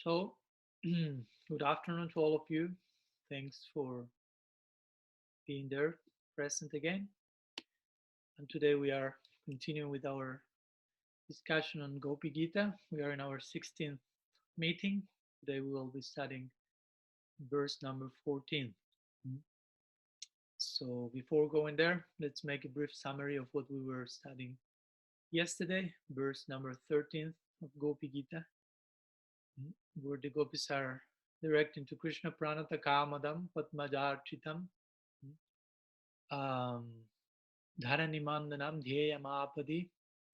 So, good afternoon to all of you. Thanks for being there, present again. And today we are continuing with our discussion on GOPI GITA. We are in our 16th meeting. Today we will be studying verse number 14. So, before going there, let's make a brief summary of what we were studying yesterday, verse number 13 of GOPI GITA, where the gopis are directing to Krishna Pranata Kamadam Padmajarchitam Dharanimandanam Dhyayamapadi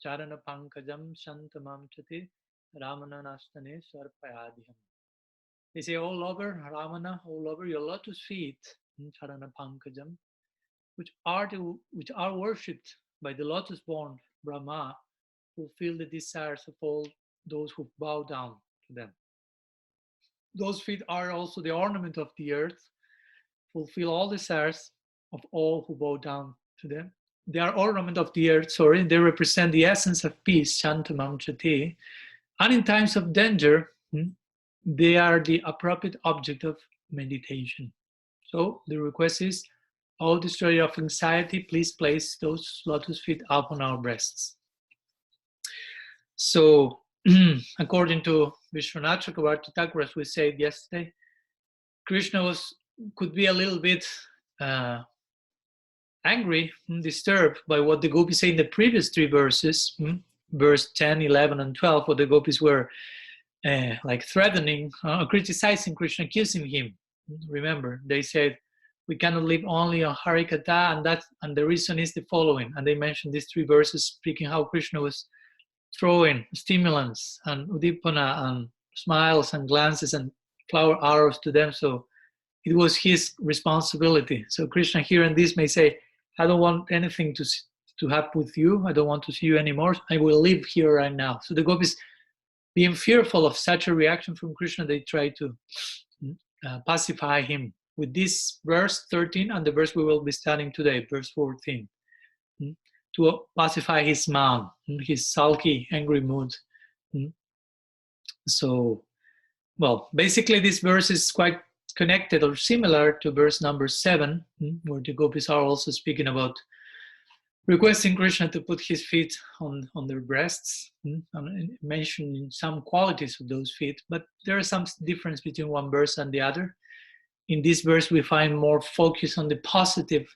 Charana Pankajam Shantamam Chati Ramananastane Sarpayadiham. They say, all over Ramana, all over your lotus feet, Charana Pankajam, which are worshipped by the lotus born Brahma, fulfill the desires of all those who bow down to them. Those feet are also the ornament of the earth, fulfill all desires of all who bow down to them. They are ornament of the earth, they represent the essence of peace, Shantamam Chati. And in times of danger, they are the appropriate object of meditation. So the request is, O destroyer of anxiety, please place those lotus feet upon our breasts. So, according to Vishwanath Chakravarti Thakur, as we said yesterday, Krishna could be a little bit angry and disturbed by what the gopis say in the previous three verses, verse 10, 11, and 12, where the gopis were like threatening, criticizing Krishna, accusing him. Remember, they said, we cannot live only on Harikatha, and the reason is the following. And they mentioned these three verses speaking how Krishna was throwing stimulants and udipana and smiles and glances and flower arrows to them. So it was his responsibility. So Krishna hearing this may say, I don't want anything to happen with you. I don't want to see you anymore. I will live here right now. So the gopis, being fearful of such a reaction from Krishna, they try to pacify him with this verse 13 and the verse we will be studying today, verse 14, to pacify his man, his sulky, angry mood. So, well, basically this verse is quite connected or similar to verse number 7, where the gopis are also speaking about requesting Krishna to put his feet on their breasts, and mentioning some qualities of those feet, but there is some difference between one verse and the other. In this verse, we find more focus on the positive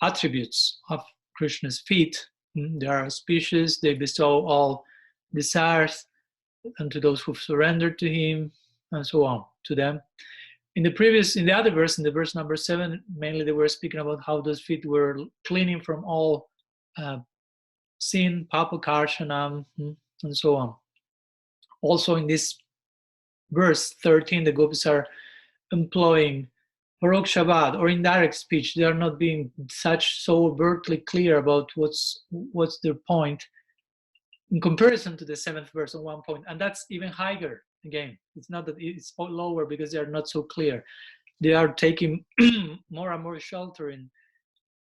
attributes of Krishna's feet. They are auspicious, they bestow all desires unto those who surrender to him, and so on, to them. In the other verse, in the verse number 7, mainly they were speaking about how those feet were cleaning from all sin, papakarshanam, and so on. Also in this verse 13, the gopis are employing parokshavad or indirect speech. They are not being so overtly clear about what's their point in comparison to the 7th verse on one point, and that's even higher. Again, it's not that it's lower because they are not so clear. They are taking more and more shelter in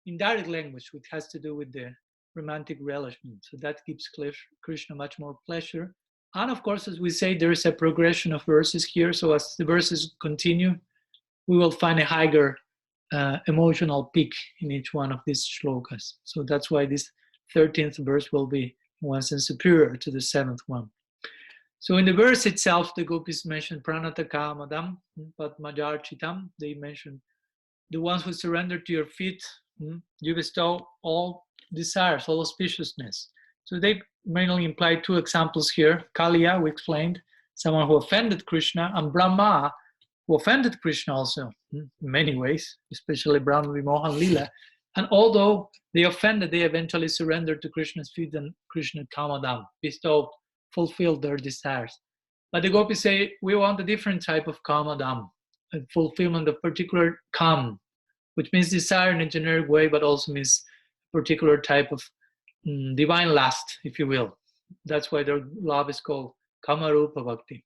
indirect language, which has to do with the romantic relation. So that gives Krishna much more pleasure. And of course, as we say, there is a progression of verses here. So as the verses continue, we will find a higher emotional peak in each one of these shlokas. So that's why this 13th verse will be, in one sense, superior to the 7th one. So in the verse itself, the gopis mentioned pranata kamadam, padmajarchitam. They mentioned the ones who surrender to your feet, you bestow all desires, all auspiciousness. So they mainly imply two examples here. Kaliya, we explained, someone who offended Krishna, and Brahma, who offended Krishna also in many ways, especially Brahma Vimohan Lila. And although they offended, they eventually surrendered to Krishna's feet, and Krishna Kamadam, bestowed, fulfilled their desires. But the gopis say, we want a different type of Kamadam, a fulfillment of particular Kam, which means desire in a generic way, but also means particular type of divine lust, if you will. That's why their love is called Kamarupa Bhakti.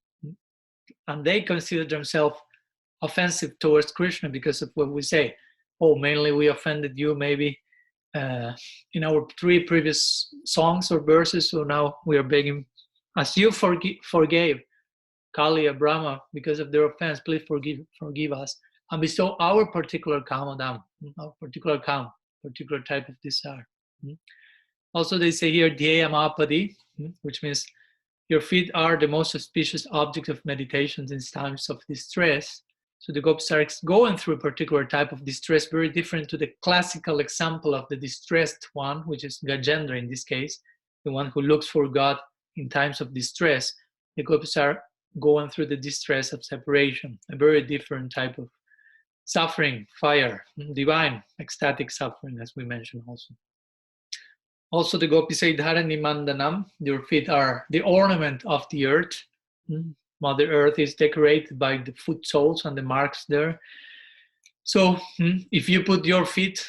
And they consider themselves offensive towards Krishna because of what we say. Oh, mainly we offended you maybe in our 3 previous songs or verses, so now we are begging, as you forgave Kali, Brahma, because of their offense, please forgive us, and bestow our particular kamadam, our particular kam, particular type of desire. Also, they say here, Dhyayamapadi, which means your feet are the most auspicious object of meditation in times of distress. So the gopis are going through a particular type of distress, very different to the classical example of the distressed one, which is Gajendra in this case, the one who looks for God in times of distress. The gopis are going through the distress of separation, a very different type of suffering, fire, divine, ecstatic suffering, as we mentioned also. Also, the gopis say, Dharani Mandanam, your feet are the ornament of the earth. Mother Earth is decorated by the foot soles and the marks there. So, if you put your feet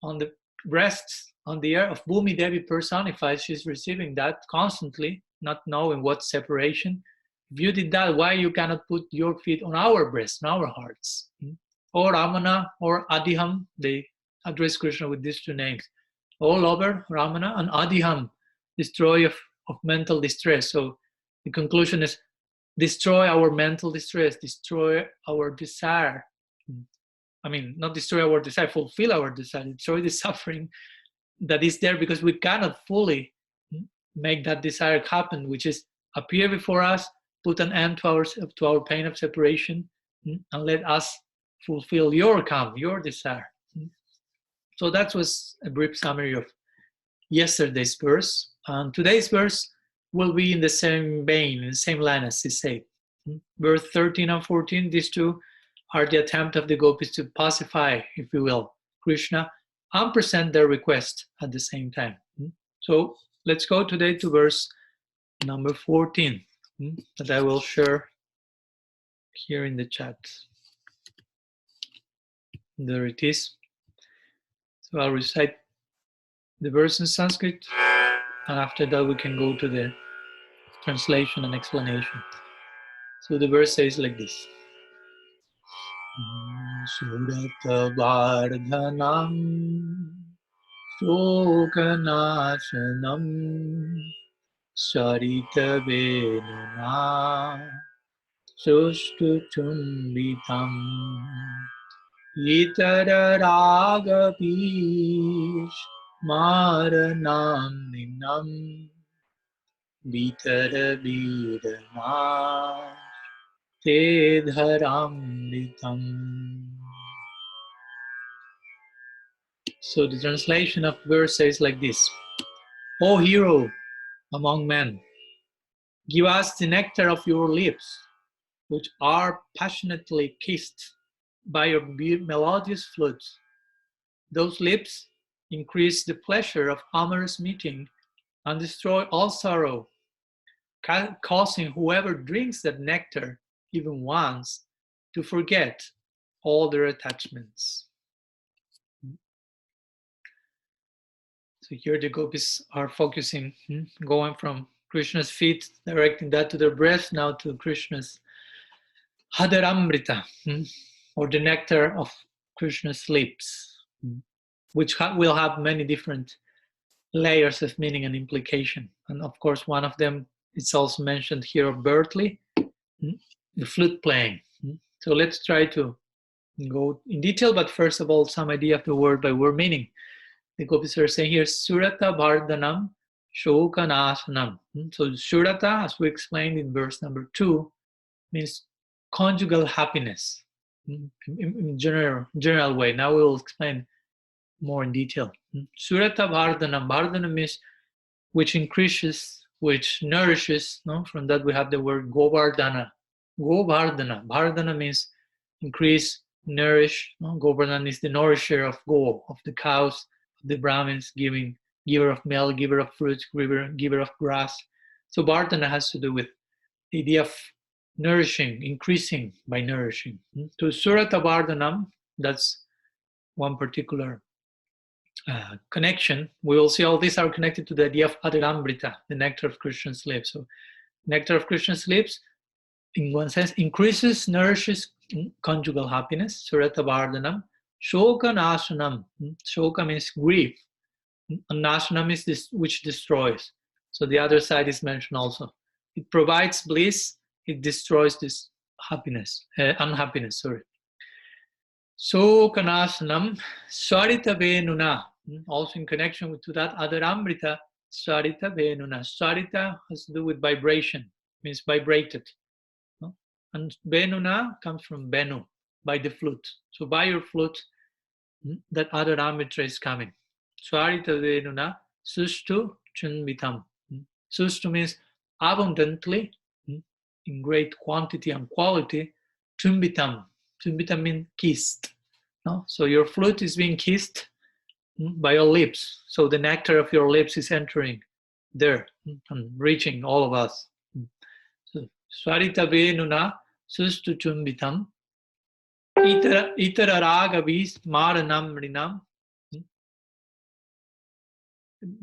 on the breasts, on the earth of Bhumi Devi personified, she's receiving that constantly, not knowing what separation. If you did that, why you cannot put your feet on our breasts, on our hearts? Or Ramana or Adiham, they address Krishna with these two names. O lover, Ramana, and Adiham, destroy of mental distress. So the conclusion is, destroy our mental distress, destroy our desire. I mean, not destroy our desire, fulfill our desire, destroy the suffering that is there because we cannot fully make that desire happen, which is appear before us, put an end to our pain of separation, and let us fulfill your kam, your desire. So that was a brief summary of yesterday's verse. And today's verse will be in the same vein, in the same line as he said. Verse 13 and 14, these two are the attempt of the gopis to pacify, if you will, Krishna and present their request at the same time. So let's go today to verse number 14 that I will share here in the chat. There it is. So I'll recite the verse in Sanskrit, and after that we can go to the translation and explanation. So the verse says like this. Surata Vardhanam Shokanashanam Sarita Venuna Sustu Chumbitam Itararagapish Maranam Ninam Vitara Vidana Te Dharamritam. So the translation of verse says like this. O hero among men, give us the nectar of your lips, which are passionately kissed by your melodious flute. Those lips increase the pleasure of amorous meeting and destroy all sorrow, causing whoever drinks that nectar even once to forget all their attachments. So here the gopis are focusing, going from Krishna's feet, directing that to their breast, now to Krishna's Hadaramrita, or the nectar of Krishna's lips, which will have many different layers of meaning and implication. And of course, one of them is also mentioned here overtly, the flute playing. So let's try to go in detail, but first of all, some idea of the word by word meaning. The gopis are saying here, Surata Vardhanam Shokanasanam. So Surata, as we explained in verse number 2, means conjugal happiness in general way. Now we will explain more in detail. Surata Vardhanam. Vardhanam means which increases, which nourishes. No? From that we have the word Govardhana. Govardhana. Vardhana means increase, nourish. No? Govardhana is the nourisher of Go, of the cows, of the Brahmins, giver of milk, giver of fruits, giver of grass. So Vardhana has to do with the idea of nourishing, increasing by nourishing. To Surata Vardhanam, that's one particular connection. We will see all these are connected to the idea of Adaramrita, the nectar of Krishna's lips. So nectar of Krishna's lips, in one sense, increases, nourishes conjugal happiness, Surata Vardhanam. Shoka Nasanam. Shoka means grief. And Nasanam is this which destroys. So the other side is mentioned also. It provides bliss, it destroys this unhappiness. Sorry. So kanasanam sarita venuna. Also in connection to that adaramrita, sarita venuna. Sarita has to do with vibration, means vibrated. And venuna comes from venu, by the flute. So by your flute, that adaramrita is coming. Sarita venuna sustu chunvitam. Sustu means abundantly, in great quantity and quality. Chumbitam. Chumbitam means kissed. No? So your flute is being kissed by your lips. So the nectar of your lips is entering there and reaching all of us. So Swarita venuna sustu chumbitam itara ragavis maranam rinam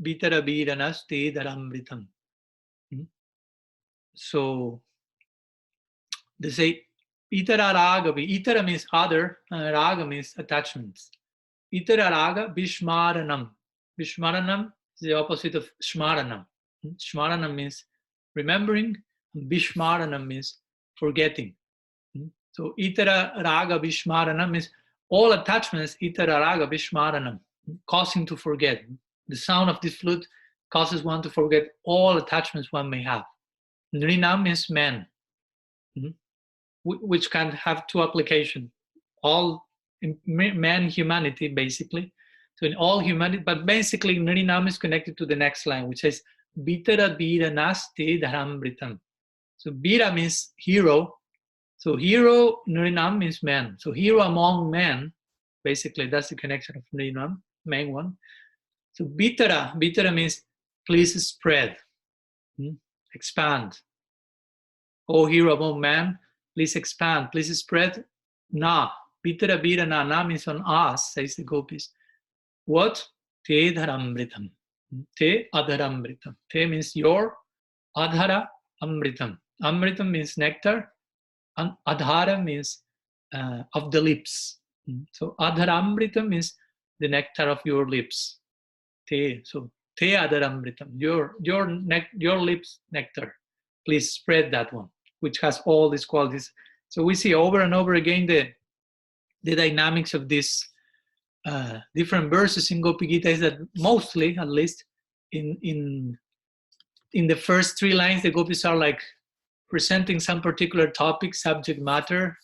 bitara biranas te daramritam. So they say itara ragavi. Itara means other, raga means attachments. Itara raga bishmaranam. Bishmaranam is the opposite of shmaranam. Shmaranam means remembering, and bishmaranam means forgetting. So itara raga bishmaranam means all attachments, itara raga bishmaranam, causing to forget. The sound of this flute causes one to forget all attachments one may have. Nrinam means man, which can have two applications. All man, humanity, basically. So in all humanity, but basically Nrinam is connected to the next line, which says Bitara Bira Nasti Dharamritam. So Bira means hero. So hero, Nrinam means man. So hero among men, basically that's the connection of Nrinam, main one. So Bitara means please spread, expand. Oh hero among men, please expand, please spread. Na, Bitara Bira na means on us, says the gopis. What? Te dharamritam. Te adharamritam. Te means your, adhara amritam. Amritam means nectar, and adhara means of the lips. So adharamritam means the nectar of your lips. Te, so te adharamritam, your lips nectar. Please spread that one, which has all these qualities. So we see over and over again the dynamics of these different verses in Gopi Gita is that mostly, at least, in the first three lines, the gopis are like presenting some particular topic, subject matter,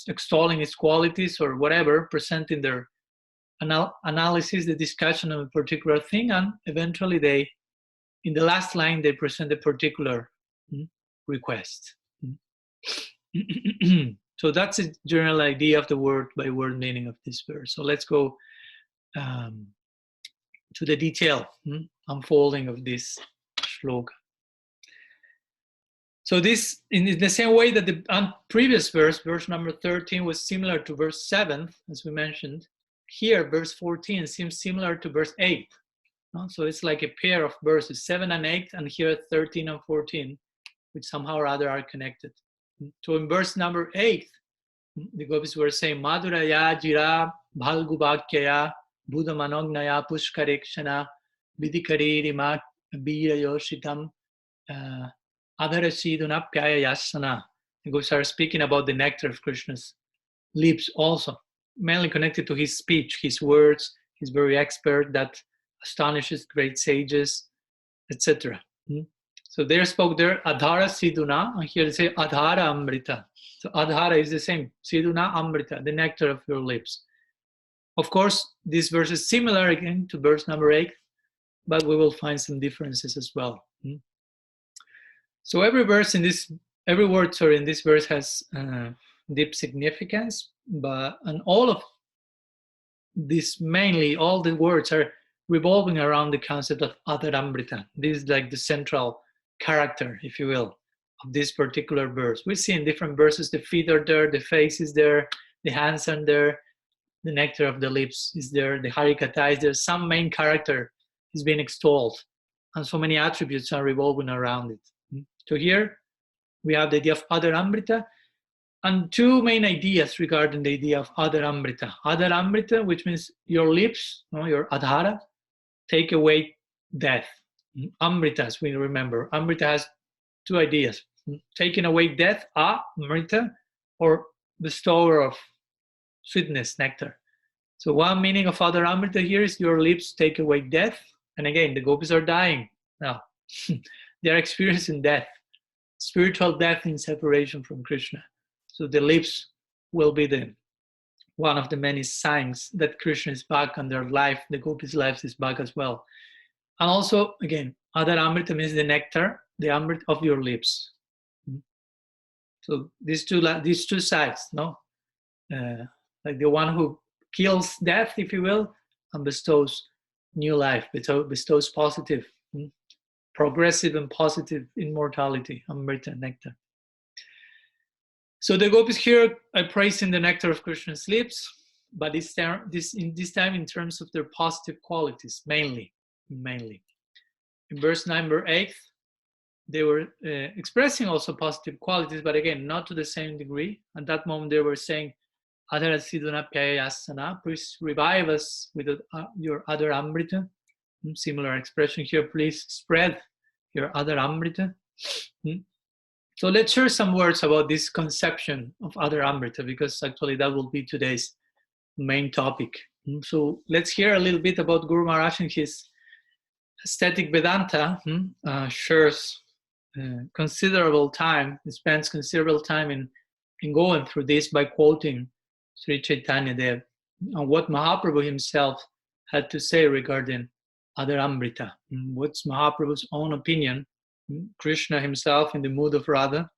extolling its qualities or whatever, presenting their analysis, the discussion of a particular thing, and eventually they, in the last line, they present a particular request. So that's a general idea of the word by word meaning of this verse. So let's go to the detail unfolding of this shloka. So this, in the same way that the previous verse number 13, was similar to verse 7, as we mentioned, here verse 14 seems similar to verse 8. So it's like a pair of verses, 7 and 8, and here 13 and 14, which somehow or other are connected. So in verse number 8, the gopis were saying, Madhuraya jira bhalgubakyaya buddhamanognaya pushkarekshana vidikaririma birayoshitam adharasidunapyaya yasana. The gopis are speaking about the nectar of Krishna's lips also, mainly connected to his speech, his words. He's very expert, that astonishes great sages, etc. So there spoke there adhara siduna, and here they say adhara amrita. So adhara is the same, siduna amrita, the nectar of your lips. Of course, this verse is similar again to verse number 8, but we will find some differences as well. So every word in this verse has deep significance, and all of this, mainly all the words are revolving around the concept of adharamrita. This is like the central character, if you will, of this particular verse. We see in different verses the feet are there, the face is there, the hands are there, the nectar of the lips is there, the harikata is there. Some main character is being extolled, and so many attributes are revolving around it. So here we have the idea of adharamrita, and two main ideas regarding the idea of adharamrita. Adharamrita, which means your lips, your adhara, take away death. Amrita, as we remember, amrita has two ideas. taking away death, Amrita, or bestower of sweetness, nectar. So one meaning of Other Amrita here is your lips take away death. And again, the gopis are dying now. They are experiencing death, spiritual death in separation from Krishna. So the lips will be one of the many signs that Krishna is back and their life, the gopis' lives is back as well. And also, again, Other Amrita means the nectar, the Amrit of your lips. So these two sides, no? Like the one who kills death, if you will, and bestows new life, bestows positive, progressive and positive immortality, Amrita, nectar. So the gopis here are praising the nectar of Krishna's lips, but this time in terms of their positive qualities, mainly. In verse number 8, they were expressing also positive qualities, but again, not to the same degree. At that moment, they were saying, Adara Siduna Pyayasana, please revive us with your Other Amrita. Similar expression here, please spread your Other Amrita. So let's share some words about this conception of Other Amrita, because actually that will be today's main topic. So let's hear a little bit about Guru Maharaj and his aesthetic Vedanta. Shares considerable time, spends considerable time in going through this by quoting Sri Chaitanya Dev and what Mahaprabhu himself had to say regarding Other Amrita. What's Mahaprabhu's own opinion? Krishna himself in the mood of Radha,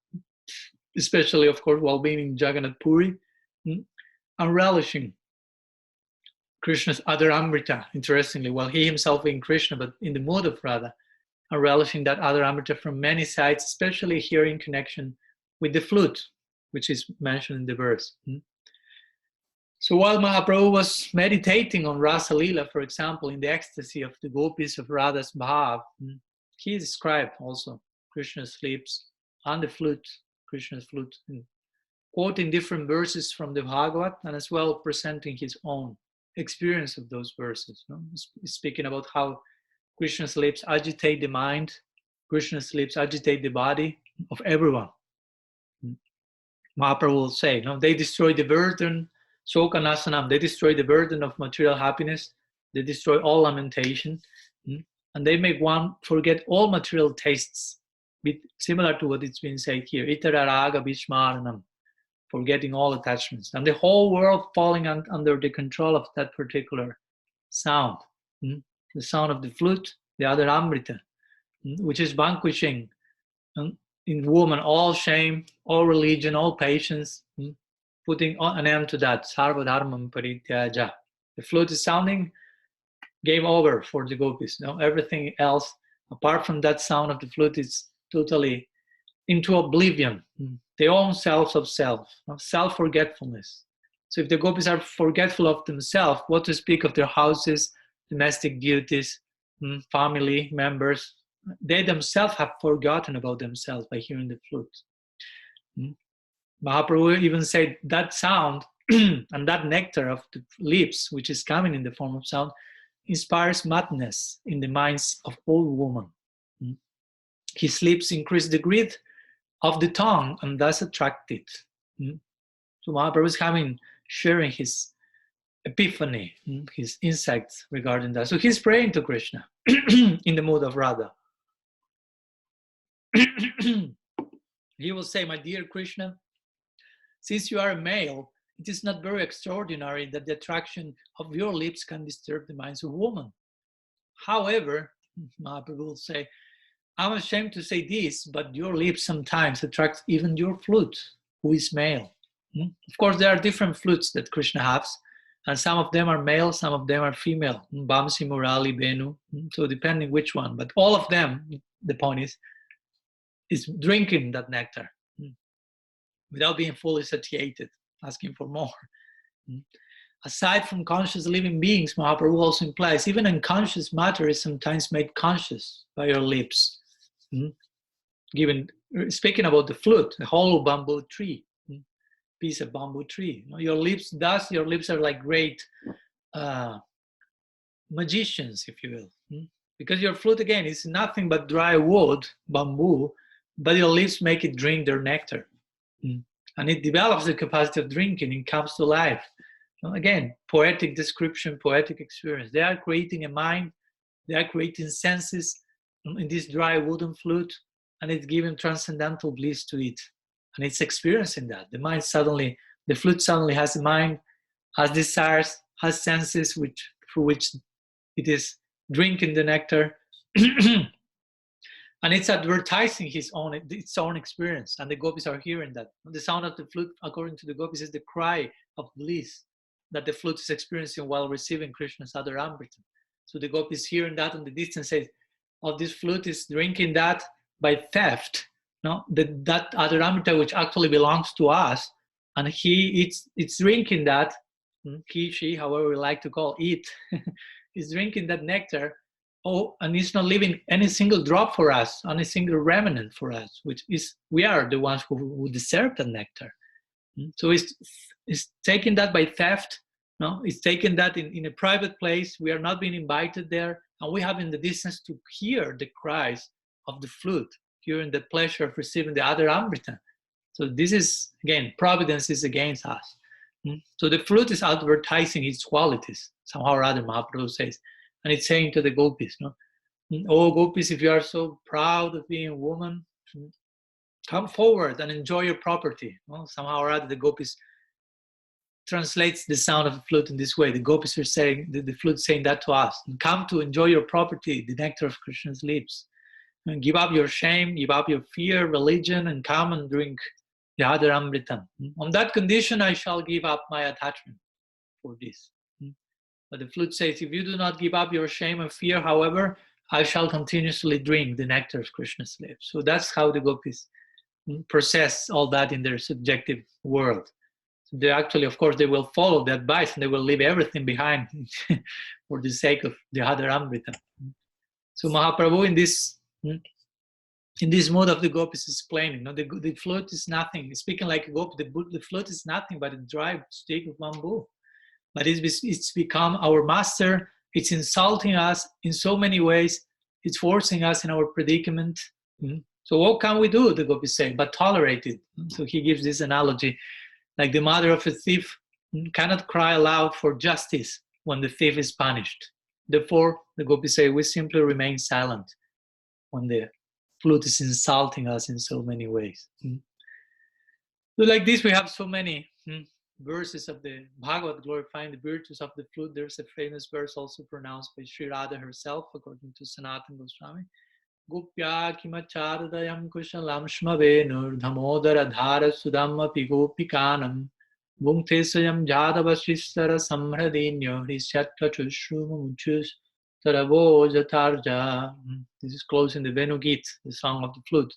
especially, of course, while being in Jagannath Puri, and relishing Krishna's Other Amrita, interestingly, while he himself being Krishna, but in the mood of Radha, and relishing that Other Amrita from many sides, especially here in connection with the flute, which is mentioned in the verse. So while Mahaprabhu was meditating on Rasa Leela, for example, in the ecstasy of the gopis of Radha's Bhav, he described also Krishna's lips and the flute, Krishna's flute, quoting different verses from the Bhagavad and as well presenting his own experience of those verses. Speaking about how Krishna's lips agitate the mind, Krishna's lips agitate the body of everyone. Mahaprabhu will say, they destroy the burden, Soka Nasanam, they destroy the burden of material happiness, they destroy all lamentation, and they make one forget all material tastes, similar to what it's been said here, Itara Raga Bishmaranam, forgetting all attachments, and the whole world falling under the control of that particular sound, the sound of the flute, the Other Amrita, which is vanquishing in woman all shame, all religion, all patience, putting an end to that. Sarva dharmam parityaja. The flute is sounding, game over for the gopis. Everything else, apart from that sound of the flute, is totally into oblivion. Their own selves of self, self-forgetfulness. So if the gopis are forgetful of themselves, what to speak of their houses, domestic duties, family members, they themselves have forgotten about themselves by hearing the flute. Mahaprabhu even said that sound and that nectar of the lips, which is coming in the form of sound, inspires madness in the minds of all women. His lips increase the greed of the tongue and thus attract it. So Mahaprabhu is sharing his epiphany, his insights regarding that. So he's praying to Krishna in the mood of Radha. He will say, my dear Krishna, since you are a male, it is not very extraordinary that the attraction of your lips can disturb the minds of women. However, Mahaprabhu will say, I'm ashamed to say this, but your lips sometimes attract even your flute, who is male. Of course, there are different flutes that Krishna has, and some of them are male, some of them are female. Bamsi, Murali, Benu, so depending which one. But all of them, the point is drinking that nectar without being fully satiated, asking for more. Aside from conscious living beings, Mahaprabhu also implies even unconscious matter is sometimes made conscious by your lips. Speaking about the flute, a hollow bamboo tree, piece of bamboo tree. Your lips are like great magicians, if you will. Because your flute, again, is nothing but dry wood, bamboo, but your lips make it drink their nectar. And it develops the capacity of drinking. It comes to life. Again, poetic description, poetic experience. They are creating a mind. They are creating senses in this dry wooden flute, and it's giving transcendental bliss to it. And it's experiencing that. The flute suddenly has a mind, has desires, has senses through which it is drinking the nectar. And it's advertising its own experience. And the gopis are hearing that. The sound of the flute, according to the gopis, is the cry of bliss that the flute is experiencing while receiving Krishna's Adaramrita. So the gopis hearing that in the distance say, "Oh, this flute is drinking that by theft. No, that Adaramrita which actually belongs to us, and it's drinking that. He, she, however we like to call it, is drinking that nectar. Oh, and it's not leaving any single drop for us, any single remnant for us, which is we are the ones who deserve the nectar. So it's taking that by theft. No, it's taking that in a private place. We are not being invited there, and we have in the distance to hear the cries of the flute, hearing the pleasure of receiving the other amrita. So this is, again, providence is against us. So the flute is advertising its qualities, somehow or other, Mahaprabhu says. And it's saying to the gopis, no? "Oh, gopis, if you are so proud of being a woman, come forward and enjoy your property." Well, somehow or other, the gopis translates the sound of the flute in this way. The gopis are saying, the flute saying that to us. Come to enjoy your property, the nectar of Krishna's lips. And give up your shame, give up your fear, religion, and come and drink the other amritam. On that condition, I shall give up my attachment for this. But the flute says, if you do not give up your shame and fear, however, I shall continuously drink the nectar of Krishna's lips. So that's how the gopis process all that in their subjective world. So they actually, of course, they will follow the advice and they will leave everything behind for the sake of the other amrita. So Mahaprabhu in this mode of the gopis is explaining, the flute is nothing. Speaking like a gopi, the flute is nothing but a dry stick of bamboo. But it's become our master. It's insulting us in so many ways. It's forcing us in our predicament. So what can we do, the gopis say, but tolerate it? So he gives this analogy, like the mother of a thief cannot cry aloud for justice when the thief is punished. Therefore, the gopis say, we simply remain silent when the flute is insulting us in so many ways. So like this, we have so many verses of the Bhagavad glorifying the virtues of the flute. There's a famous verse also pronounced by Sri Radha herself, according to Sanatana Goswami. Gopya kimachadayam kushalam shmavenur dhamodara dhara sudamma pigopikanam bhungte sayam jadavashisara samhradinyo hrisyatka chushrumamuchus taravo jatarja. This is closing the Venu Gita, the song of the flute.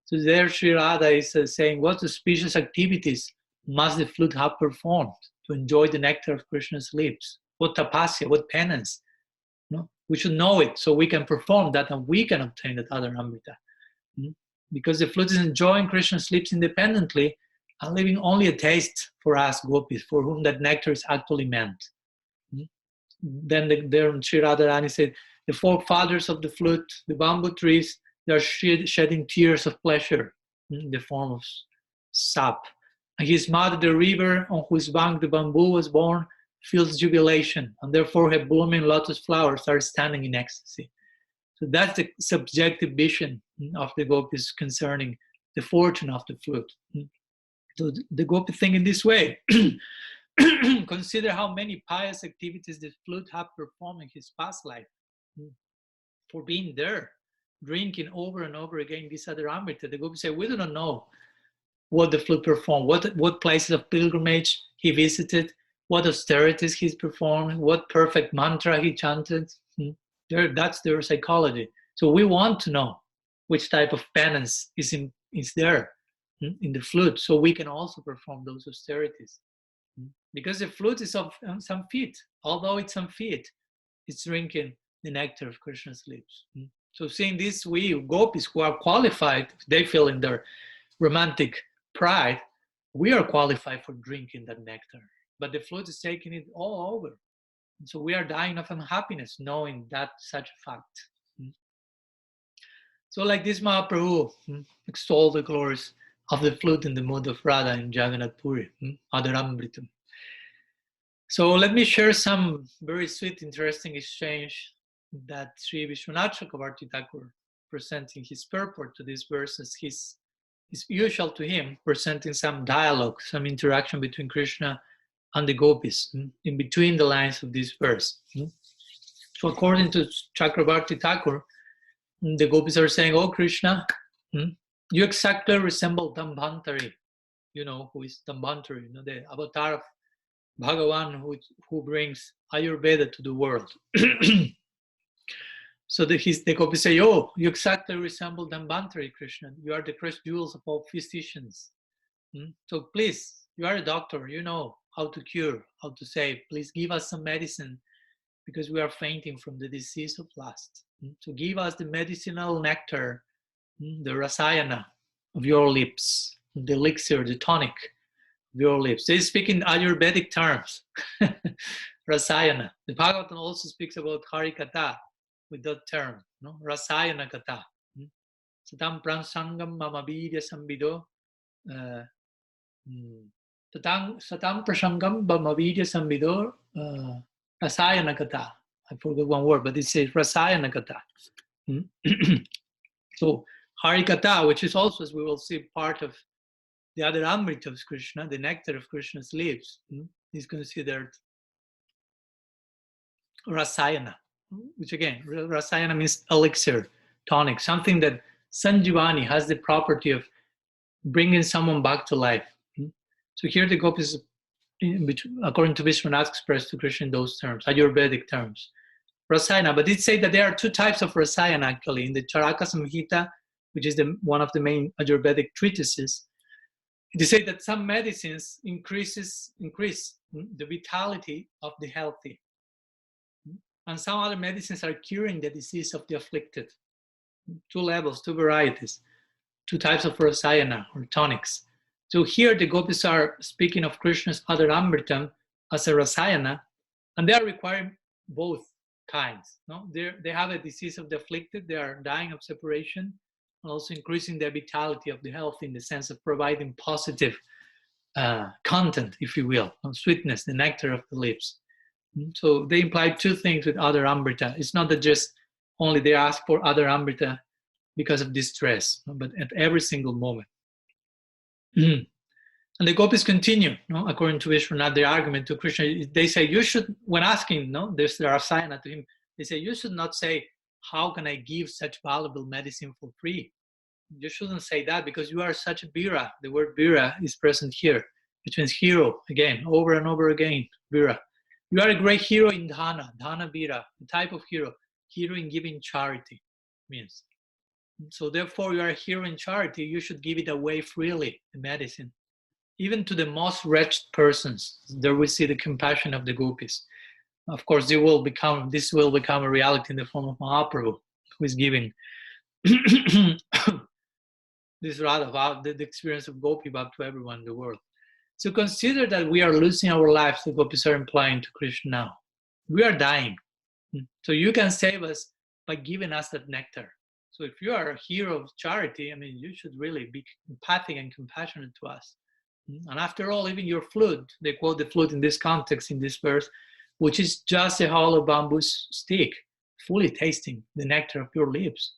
So there Sri Radha is saying, what auspicious activities must the flute have performed to enjoy the nectar of Krishna's lips? What tapasya, what penance? We should know it so we can perform that and we can obtain that other amrita. Because the flute is enjoying Krishna's lips independently and leaving only a taste for us gopis, for whom that nectar is actually meant. Then there Sri Radharani said, the forefathers of the flute, the bamboo trees, they are shedding tears of pleasure in the form of sap. And his mother, the river on whose bank the bamboo was born, feels jubilation, and therefore her blooming lotus flowers are standing in ecstasy. So that's the subjective vision of the gopis concerning the fortune of the flute. So the gopi think in this way. Consider how many pious activities the flute have performed in his past life for being there, drinking over and over again this other amrita. The gopis say, we do not know what the flute performed, what places of pilgrimage he visited, what austerities he's performed, what perfect mantra he chanted. That's their psychology. So we want to know which type of penance is there in the flute, so we can also perform those austerities. Because the flute is of some feet. Although it's some feet, it's drinking the nectar of Krishna's lips. So seeing this, we gopis who are qualified, they feel in their romantic pride, we are qualified for drinking that nectar. But the flute is taking it all over. And so we are dying of unhappiness knowing that such a fact. So like this Mahaprabhu extol the glories of the flute in the mood of Radha in Jagannath Puri, Adaramritam. So let me share some very sweet, interesting exchange that Sri Vishwanath Chakravarti Thakur, presenting his purport to this verse as his usual to him, presenting some dialogue, some interaction between Krishna and the gopis in between the lines of this verse. So according to Chakravarti Thakur, the gopis are saying, "Oh Krishna, you exactly resemble Dambantari." You know who is Dambantari? You know, the avatar of Bhagavan who brings Ayurveda to the world. So the gopis say, "Oh, you exactly resemble Dambantari, Krishna. You are the crest jewels of all physicians. So please, you are a doctor. You know how to cure, how to save. Please give us some medicine because we are fainting from the disease of lust. So give us the medicinal nectar, the rasayana of your lips, the elixir, the tonic of your lips." They speak in Ayurvedic terms. Rasayana. The Bhagavatam also speaks about Harikatha with that term, no? Rasayana Katha. Satam pransangam mama vidya sambido. Satam prasangam mama vidya sambido. Rasayana Katha. I forgot one word, but it says Rasayana Katha. So Harikatha, which is also, as we will see, part of the other Amrit of Krishna, the nectar of Krishna's lips, is considered Rasayana, which again, Rasayana means elixir, tonic, something that Sanjivani has the property of bringing someone back to life. So here the gopis, according to Vishwanath, expressed to Krishna in those terms, Ayurvedic terms. Rasayana, but it says that there are two types of Rasayana actually. In the Charaka Samhita, which is one of the main Ayurvedic treatises, it says that some medicines increase the vitality of the healthy. And some other medicines are curing the disease of the afflicted. Two levels, two varieties, two types of rasayana or tonics. So here the gopis are speaking of Krishna's other amritam as a rasayana, and they are requiring both kinds. No? They have a disease of the afflicted, they are dying of separation, and also increasing the vitality of the health in the sense of providing positive content, if you will, sweetness, the nectar of the lips. So they imply two things with other amrita. It's not that just only they ask for other amrita because of distress, but at every single moment. And the gopis continue, according to Vishwanath, their argument to Krishna. They say, you should, when asking, there's their asayana to him, they say, you should not say, how can I give such valuable medicine for free? You shouldn't say that because you are such a vira. The word vira is present here, which means hero, again, over and over again, vira. You are a great hero in dhana vira, the type of hero in giving charity means. So therefore you are a hero in charity, you should give it away freely, the medicine. Even to the most wretched persons, there we see the compassion of the gopis. Of course, this will become a reality in the form of Mahaprabhu, who is giving this Radha, the experience of Gopi Bhav to everyone in the world. So consider that we are losing our lives, the gopis are implying to Krishna now. We are dying. So you can save us by giving us that nectar. So if you are a hero of charity, I mean, you should really be empathic and compassionate to us. And after all, even your flute, they quote the flute in this context, in this verse, which is just a hollow bamboo stick, fully tasting the nectar of your lips.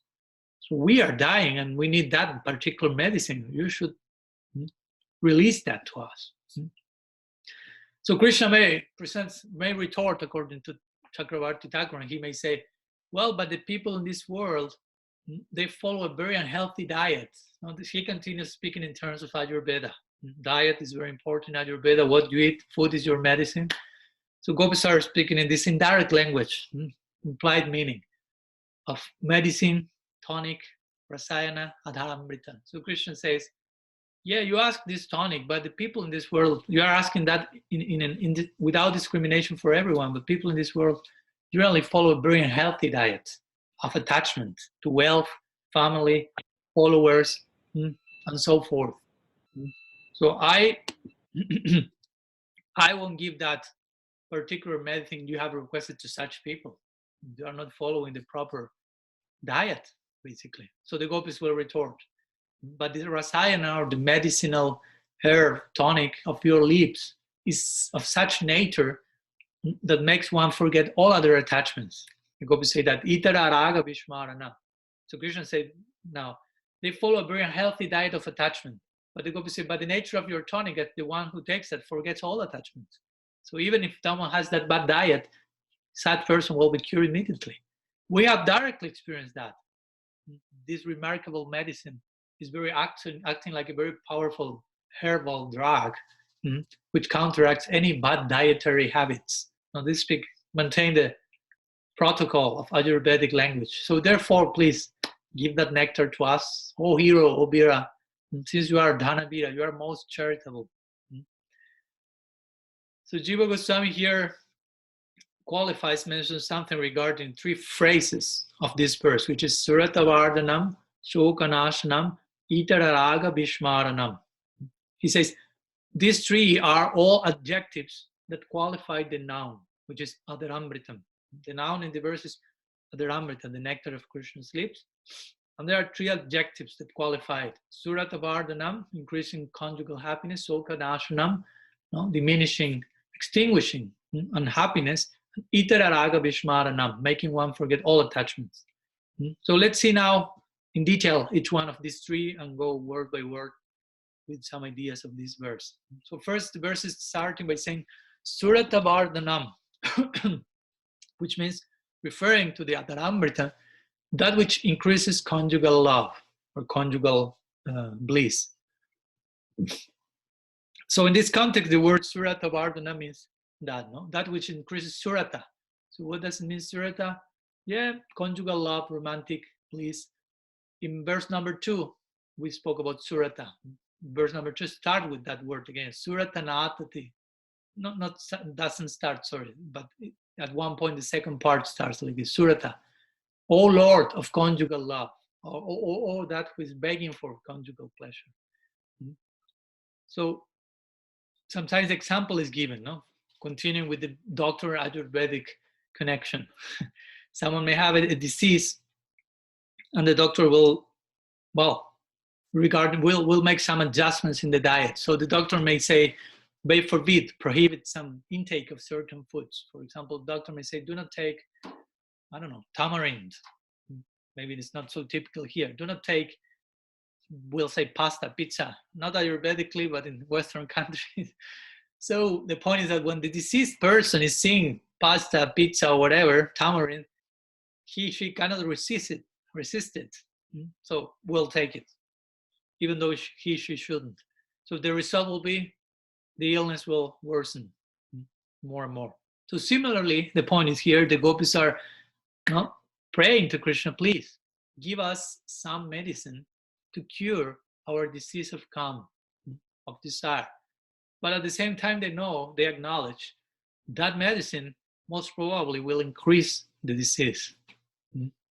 So we are dying and we need that particular medicine. You should release that to us. So Krishna may retort according to Chakravarti Thakur, and he may say, well, but the people in this world, they follow a very unhealthy diet. He continues speaking in terms of Ayurveda. Diet is very important in Ayurveda. What you eat, food is your medicine. So gopis are speaking in this indirect language, implied meaning of medicine, tonic, rasayana, adharamrita. So Krishna says, yeah, you ask this tonic, but the people in this world, you are asking that without discrimination for everyone, but people in this world generally follow a very unhealthy diet of attachment to wealth, family, followers, and so forth. So I won't give that particular medicine you have requested to such people. They are not following the proper diet. basically. So the gopis will retort. But the rasayana, or the medicinal herb tonic of your lips, is of such nature that makes one forget all other attachments. The gopis say that itara raga vishmarana. So Krishna said, now they follow a very healthy diet of attachment. But the gopis say, but the nature of your tonic, that the one who takes that forgets all attachments. So even if someone has that bad diet, sad person will be cured immediately. We have directly experienced that. This remarkable medicine is very acting like a very powerful herbal drug, which counteracts any bad dietary habits. Now this maintain the protocol of Ayurvedic language. So therefore, please give that nectar to us, oh hero, oh Bira. Since you are Dhanabira, you are most charitable. So Jiva Goswami here qualifies, mentions something regarding 3 phrases of this verse, which is Suratavardhanam, Shokanashanam, Itararaga Bhishmaranam. He says, these 3 are all adjectives that qualify the noun, which is Adaramritam. The noun in the verse is Adaramritam, the nectar of Krishna's lips. And there are 3 adjectives that qualify it. Suratavardhanam, increasing conjugal happiness. Sokanashanam, diminishing, extinguishing unhappiness. Itararaga Vishmaranam, making one forget all attachments. So let's see now in detail each one of these 3 and go word by word with some ideas of this verse. So first, the verse is starting by saying Suratavardhanam, which means referring to the Adaramrita, that which increases conjugal love or conjugal bliss. So in this context, the word Suratavardhana means that, that which increases surata. So what does it mean, surata? Yeah, conjugal love, romantic bliss. In verse number 2, we spoke about surata. Verse number 2 start with that word again, suratanatati. Not doesn't start, sorry, but at one point the second part starts like this, surata. O Lord of conjugal love, or that who is begging for conjugal pleasure. So sometimes the example is given, continuing with the doctor Ayurvedic connection. Someone may have a disease and the doctor will make some adjustments in the diet. So the doctor may say, prohibit some intake of certain foods. For example, the doctor may say, do not take, tamarind. Maybe it's not so typical here. Do not take, we'll say pasta, pizza, not Ayurvedically, but in Western countries. So the point is that when the diseased person is seeing pasta, pizza, or whatever, tamarind, she cannot resist it. So we'll take it, even though she shouldn't. So the result will be the illness will worsen more and more. So similarly, the point is here, the gopis are praying to Krishna, please give us some medicine to cure our disease of calm, of desire. But at the same time, they acknowledge that medicine most probably will increase the disease.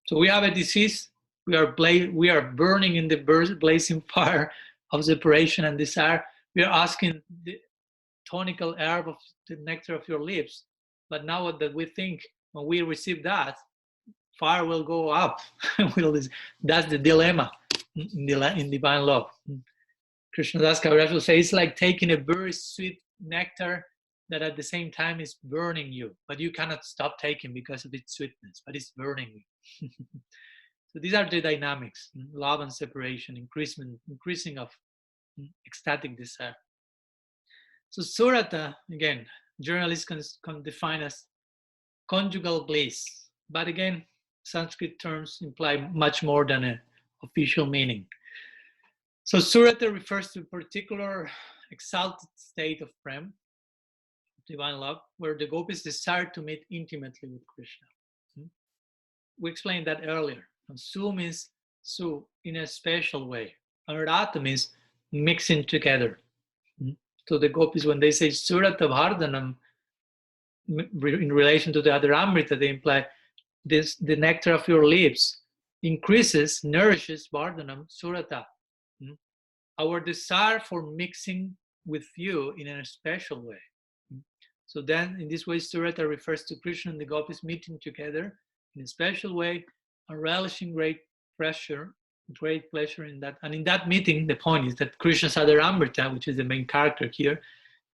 So we have a disease, we are burning in the blazing fire of separation and desire. We are asking the tonical herb of the nectar of your lips. But now that we think, when we receive that, fire will go up. That's the dilemma in divine love. Krishnadas Kaviraj will say, it's like taking a very sweet nectar that at the same time is burning you, but you cannot stop taking because of its sweetness, but it's burning you. So these are the dynamics, love and separation, increasing of ecstatic desire. So surata, again, journalists can define as conjugal bliss, but again, Sanskrit terms imply much more than an official meaning. So surata refers to a particular exalted state of prem, divine love, where the gopis desire to meet intimately with Krishna. We explained that earlier. And su means su in a special way. And rata means mixing together. So the gopis, when they say surata vardhanam, in relation to the Adaramrita, they imply the nectar of your lips increases, nourishes vardhanam, surata. Our desire for mixing with you in a special way. So then, in this way, surata refers to Krishna and the gopis meeting together in a special way and relishing great great pleasure in that. And in that meeting, the point is that Krishna's other Amrita, which is the main character here,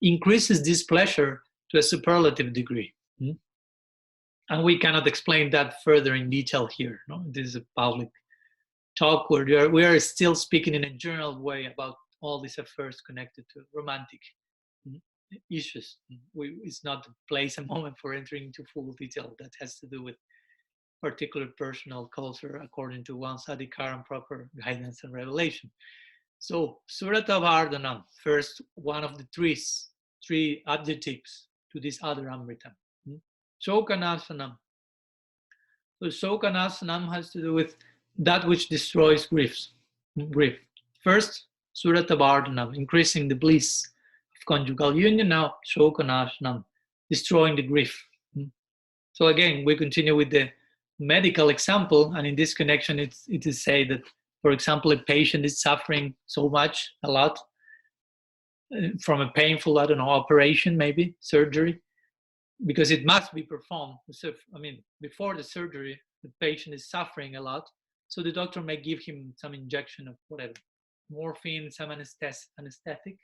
increases this pleasure to a superlative degree. And we cannot explain that further in detail here. No? This is a public talk where we are still speaking in a general way about all these affairs connected to romantic issues. It's not the place and moment for entering into full detail. That has to do with particular personal culture according to one's adhikar and proper guidance and revelation. So Surata Vardhanam, first one of the three adjectives to this other Amrita. Shokanasanam. So Shokanasanam has to do with that which destroys grief. First, Surata Vardhanam, increasing the bliss of conjugal union. Now, Shokanasanam, destroying the grief. So again, we continue with the medical example, and in this connection, it is said that, for example, a patient is suffering so much, a lot, from a painful, operation, maybe, surgery, because it must be performed. So, before the surgery, the patient is suffering a lot, so the doctor may give him some injection of whatever, morphine, some anesthetic.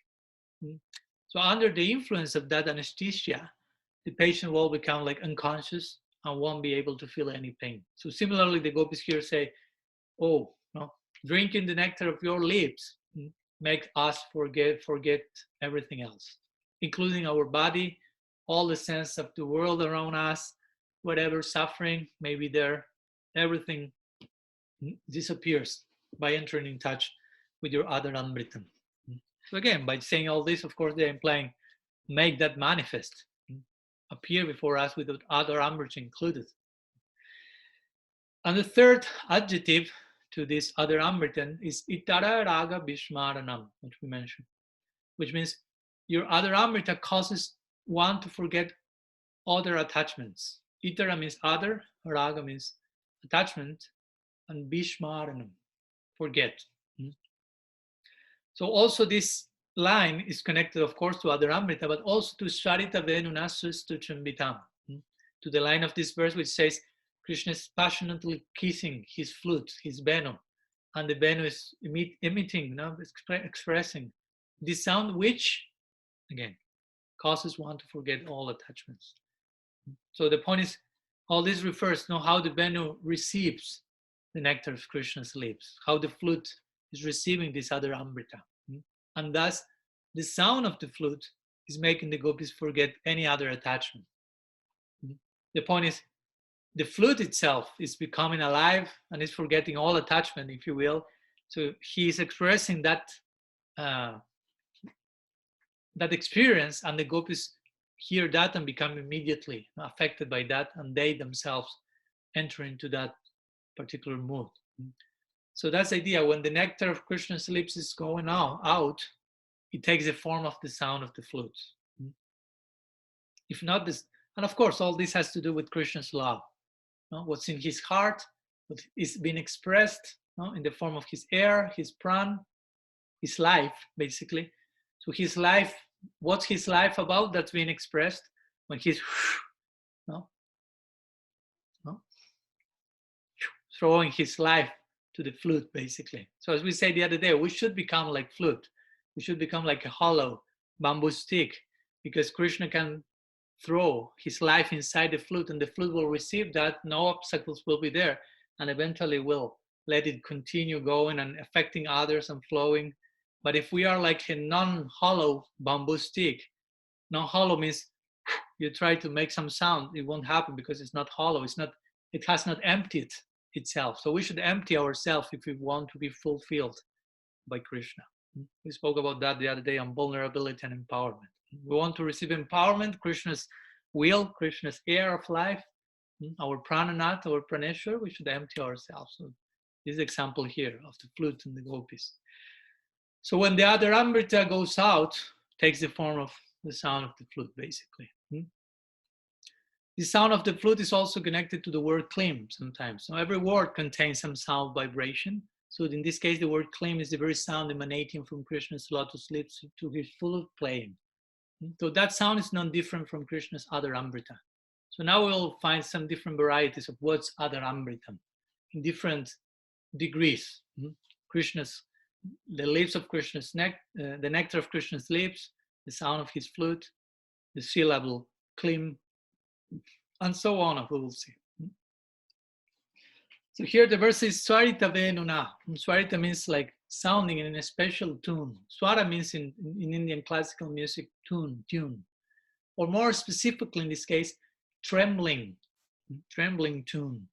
So under the influence of that anesthesia, the patient will become like unconscious and won't be able to feel any pain. So similarly, the gopis here say, drinking the nectar of your lips makes us forget everything else, including our body, all the sense of the world around us, whatever suffering may be there, everything disappears by entering in touch with your other Amritam. So again, by saying all this, of course, they're implying, make that manifest, appear before us with the other Amrita included. And the third adjective to this other Amritan is Itara Raga Bishmaranam, which we mentioned, which means your other Amrita causes one to forget other attachments. Itara means other, Raga means attachment, and Bishmaranam, forget. So also this line is connected, of course, to other Amrita, but also to Sarita Venunasus to Chambitam, to the line of this verse which says, Krishna is passionately kissing his flute, his Venu, and the Venu is emitting, expressing this sound which, again, causes one to forget all attachments. So the point is, all this refers to how the Venu receives the nectar of Krishna's lips, how the flute is receiving this other Amrita. And thus, the sound of the flute is making the gopis forget any other attachment. The point is, the flute itself is becoming alive and is forgetting all attachment, if you will. So he is expressing that experience, and the gopis hear that and become immediately affected by that, and they themselves enter into that particular mood. So that's the idea. When the nectar of Krishna's lips is going out, it takes the form of the sound of the flute. If not this, and of course, all this has to do with Krishna's love. What's in his heart, what is being expressed in the form of his air, his pran, his life, basically. So his life, what's his life about that's being expressed when he's throwing his life to the flute, basically. So as we said the other day, we should become like flute. We should become like a hollow bamboo stick, because Krishna can throw his life inside the flute, and the flute will receive that. No obstacles will be there, and eventually will let it continue going and affecting others and flowing. But if we are like a non-hollow bamboo stick, non-hollow means you try to make some sound, it won't happen because it's not hollow. It has not emptied itself. So we should empty ourselves if we want to be fulfilled by Krishna. We spoke about that the other day on vulnerability and empowerment. We want to receive empowerment, Krishna's will, Krishna's air of life, our prananat, our praneshwar, we should empty ourselves. So this example here of the flute and the gopis. So when the other Amrita goes out, takes the form of the sound of the flute, basically. The sound of the flute is also connected to the word klim sometimes. So every word contains some sound vibration. So in this case, the word klim is the very sound emanating from Krishna's lotus lips to his flute playing. So that sound is not different from Krishna's other Amrita. So now we'll find some different varieties of what's other Amritam in different degrees. Krishna's, the lips of Krishna's neck, the nectar of Krishna's lips, the sound of his flute, the syllable klim, and so on, we will see. So here the verse is Swarita Venuna. Swarita means like sounding in a special tune. Swara means in Indian classical music tune. Or more specifically in this case, trembling tune,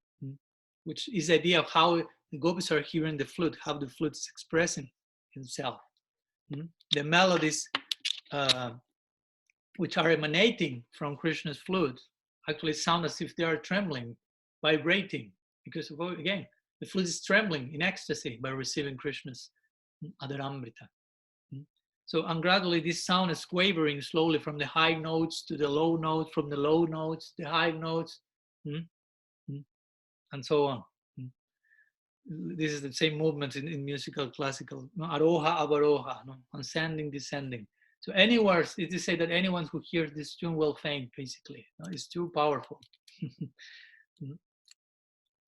which is the idea of how the gopis are hearing the flute, how the flute is expressing himself. The melodies which are emanating from Krishna's flute actually sound as if they are trembling, vibrating, because again, the flute is trembling in ecstasy by receiving Krishna's Adaramrita. So, and gradually this sound is wavering slowly from the high notes to the low notes, from the low notes, the high notes, and so on. This is the same movement in musical classical, aroha, avaroha, ascending, descending. So anywhere, it is said that anyone who hears this tune will faint, basically. It's too powerful.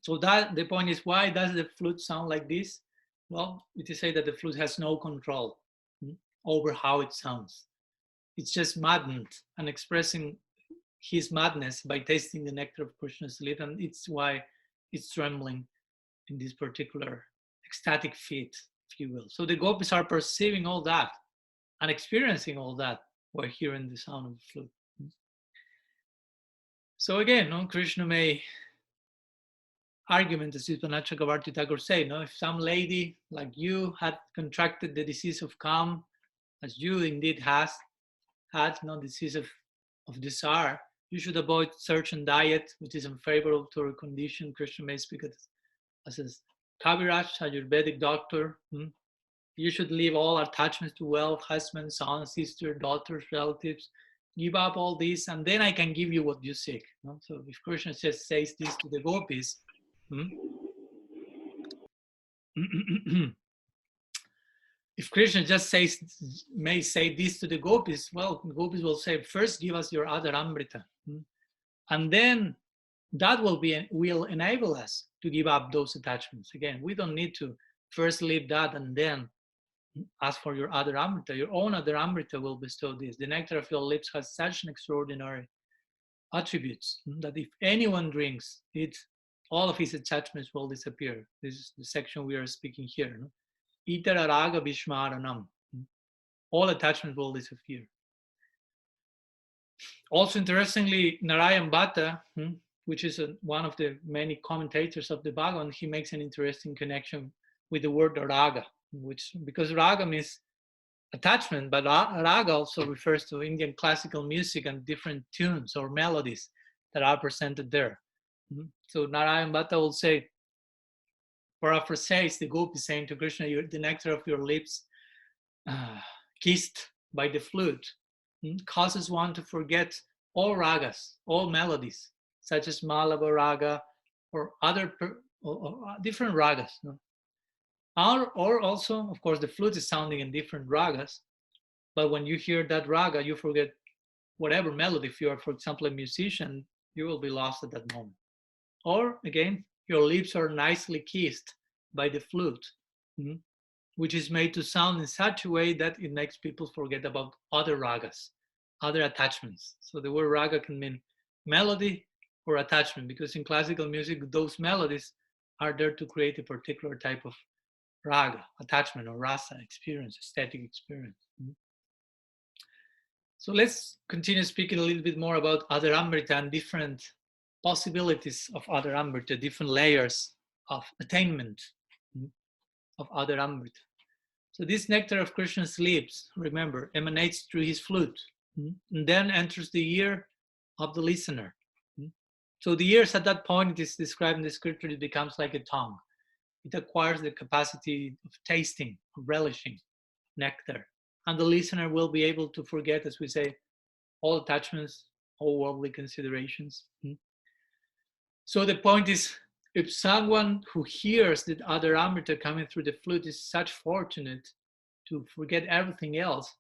So that the point is, why does the flute sound like this? Well, it is said that the flute has no control over how it sounds. It's just maddened and expressing his madness by tasting the nectar of Krishna's lip, and it's why it's trembling in this particular ecstatic fit, if you will. So the gopis are perceiving all that and experiencing all that while hearing the sound of the flute. So again, Krishna may argument, as Vishwanath Chakravarti Thakur say, if some lady like you had contracted the disease of calm, as you indeed had disease of desire, you should avoid certain diet which is unfavorable to her condition. Krishna may speak as a Kaviraj, Ayurvedic doctor. You should leave all attachments to wealth, husband, son, sister, daughters, relatives. Give up all this, and then I can give you what you seek. So if Krishna just says this to the gopis, if Krishna just may say this to the gopis, well, the gopis will say, first give us your Adaramrita. And then that will enable us to give up those attachments. Again, we don't need to first leave that and then ask for your Adaramrita. Your own Adaramrita will bestow this. The nectar of your lips has such an extraordinary attributes that if anyone drinks it, all of his attachments will disappear. This is the section we are speaking here. Itara raga vishmaranam. All attachments will disappear. Also, interestingly, Narayan Bhatta, which is one of the many commentators of the Bhagavad, he makes an interesting connection with the word raga, because raga means attachment, but raga also refers to Indian classical music and different tunes or melodies that are presented there. So Narayan Bhatta will say, paraphrase the gopi saying to Krishna, the nectar of your lips, kissed by the flute, causes one to forget all ragas, all melodies, such as Malava raga or other or different ragas. Or also, of course, the flute is sounding in different ragas, but when you hear that raga, you forget whatever melody. If you are, for example, a musician, you will be lost at that moment. Or again, your lips are nicely kissed by the flute, which is made to sound in such a way that it makes people forget about other ragas, other attachments. So the word raga can mean melody or attachment, because in classical music, those melodies are there to create a particular type of raga, attachment or rasa experience, aesthetic experience. So let's continue speaking a little bit more about Adaramrita and different possibilities of Adaramrita, different layers of attainment of Adaramrita. So this nectar of Krishna's lips, remember, emanates through his flute, and then enters the ear of the listener. So the ears at that point, it is described in the scripture, it becomes like a tongue. It acquires the capacity of tasting, of relishing nectar. And the listener will be able to forget, as we say, all attachments, all worldly considerations. So the point is, if someone who hears that Adaramrita coming through the flute is such fortunate to forget everything else,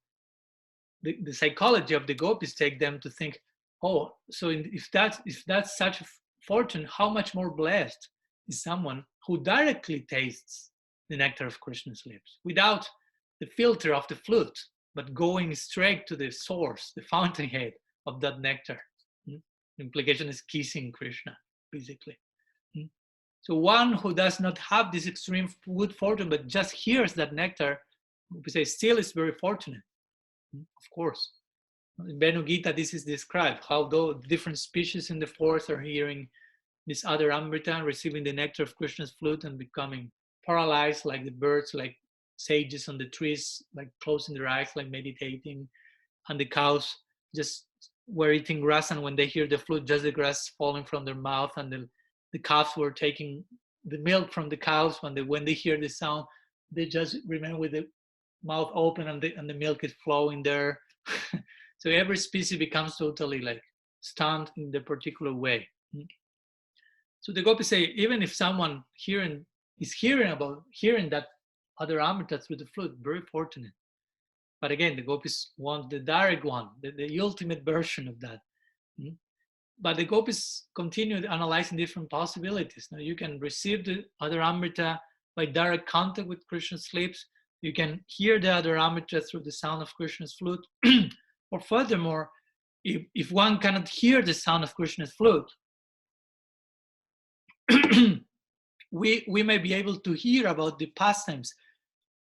the psychology of the gopis take them to think, oh, so if that's such a fortune, how much more blessed is someone who directly tastes the nectar of Krishna's lips without the filter of the flute, but going straight to the source, the fountainhead of that nectar. The implication is kissing Krishna, basically. So one who does not have this extreme good fortune, but just hears that nectar, we say still is very fortunate, of course. In Benu Gita, this is described, how though different species in the forest are hearing this other Amrita, receiving the nectar of Krishna's flute and becoming paralyzed like the birds, like sages on the trees, like closing their eyes, like meditating, and the cows just were eating grass, and when they hear the flute, just the grass falling from their mouth, and the calves were taking the milk from the cows. When they hear the sound, they just remain with the mouth open, and the milk is flowing there. So every species becomes totally like stunned in the particular way. So the gopis say, even if someone is hearing that other Amrita through the flute, very fortunate. But again, the gopis want the direct one, the ultimate version of that. But the gopis continue analyzing different possibilities. Now you can receive the other Amrita by direct contact with Krishna's lips. You can hear the other Amrita through the sound of Krishna's flute. Or furthermore, if one cannot hear the sound of Krishna's flute, we may be able to hear about the pastimes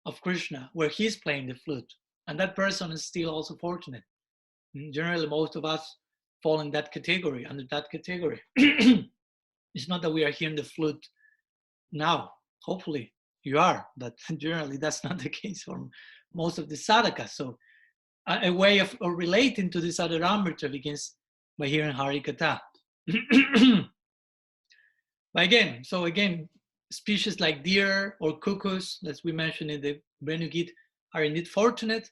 of Krishna where he's playing the flute. And that person is still also fortunate. Generally, most of us fall in that category, under that category. It's not that we are hearing the flute now. Hopefully you are, but generally that's not the case for most of the sadhakas. So a way of relating to this other Amrita begins by hearing Harikatha. But again, species like deer or cuckoos, as we mentioned in the Benu Gita, are indeed fortunate,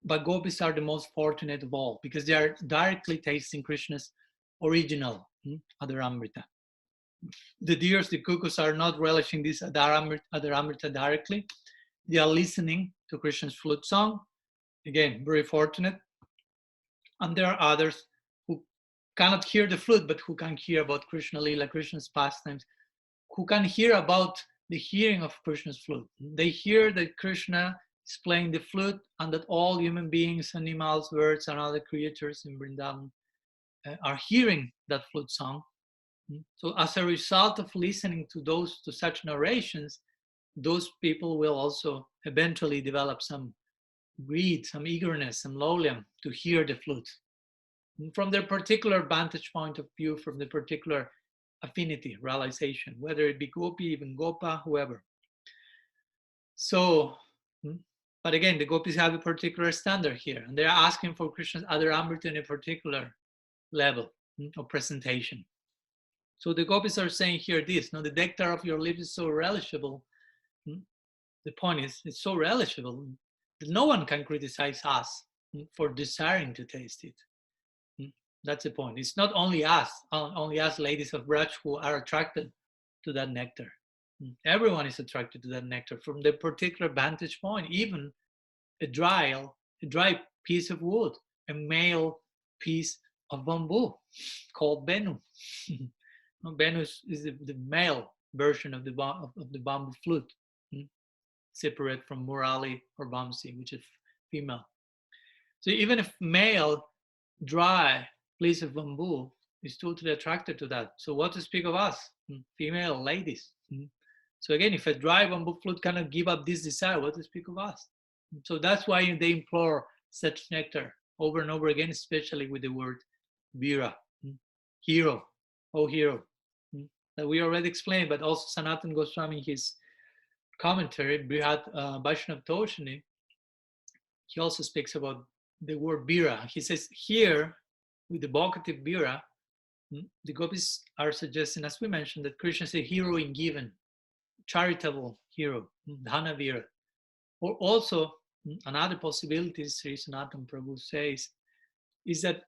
but gopis are the most fortunate of all because they are directly tasting Krishna's original other Amrita. The deers, the cuckoos are not relishing this other Amrita directly. They are listening to Krishna's flute song. Again, very fortunate. And there are others who cannot hear the flute, but who can hear about Krishna Lila, Krishna's pastimes, who can hear about the hearing of Krishna's flute. They hear that Krishna is playing the flute and that all human beings, animals, birds, and other creatures in Vrindavan are hearing that flute song. So as a result of listening to such narrations, those people will also eventually develop some greed, some eagerness, some lowliam to hear the flute from their particular vantage point of view, from the particular affinity, realization, whether it be gopi, even gopa, whoever. So, but again, the gopis have a particular standard here, and they're asking for Krishna's other Amrita in a particular level of presentation. So the gopis are saying here this, the nectar of your lips is so relishable. The point is, it's so relishable that no one can criticize us for desiring to taste it. That's the point. It's not only us ladies of Braj who are attracted to that nectar. Everyone is attracted to that nectar from the particular vantage point, even a dry piece of wood, a male piece of bamboo called Benu. Benu is the male version of the bamboo flute, separate from Murali or Vamsi, which is female. So even if male dry piece of bamboo is totally attracted to that. So what to speak of us, female ladies? So again, if a dry bamboo flute cannot give up this desire, what to speak of us? So that's why they implore such nectar over and over again, especially with the word Vira, hero, oh hero. That we already explained, but also Sanatana Goswami in his commentary, Brihad Vaishnav Toshani, he also speaks about the word Vira. He says here, with the vocative Vira, the gopis are suggesting, as we mentioned, that Krishna is a hero in giving, charitable hero, Dhana Vira. Or also, another possibility, Sri Sanatana Prabhu says, is that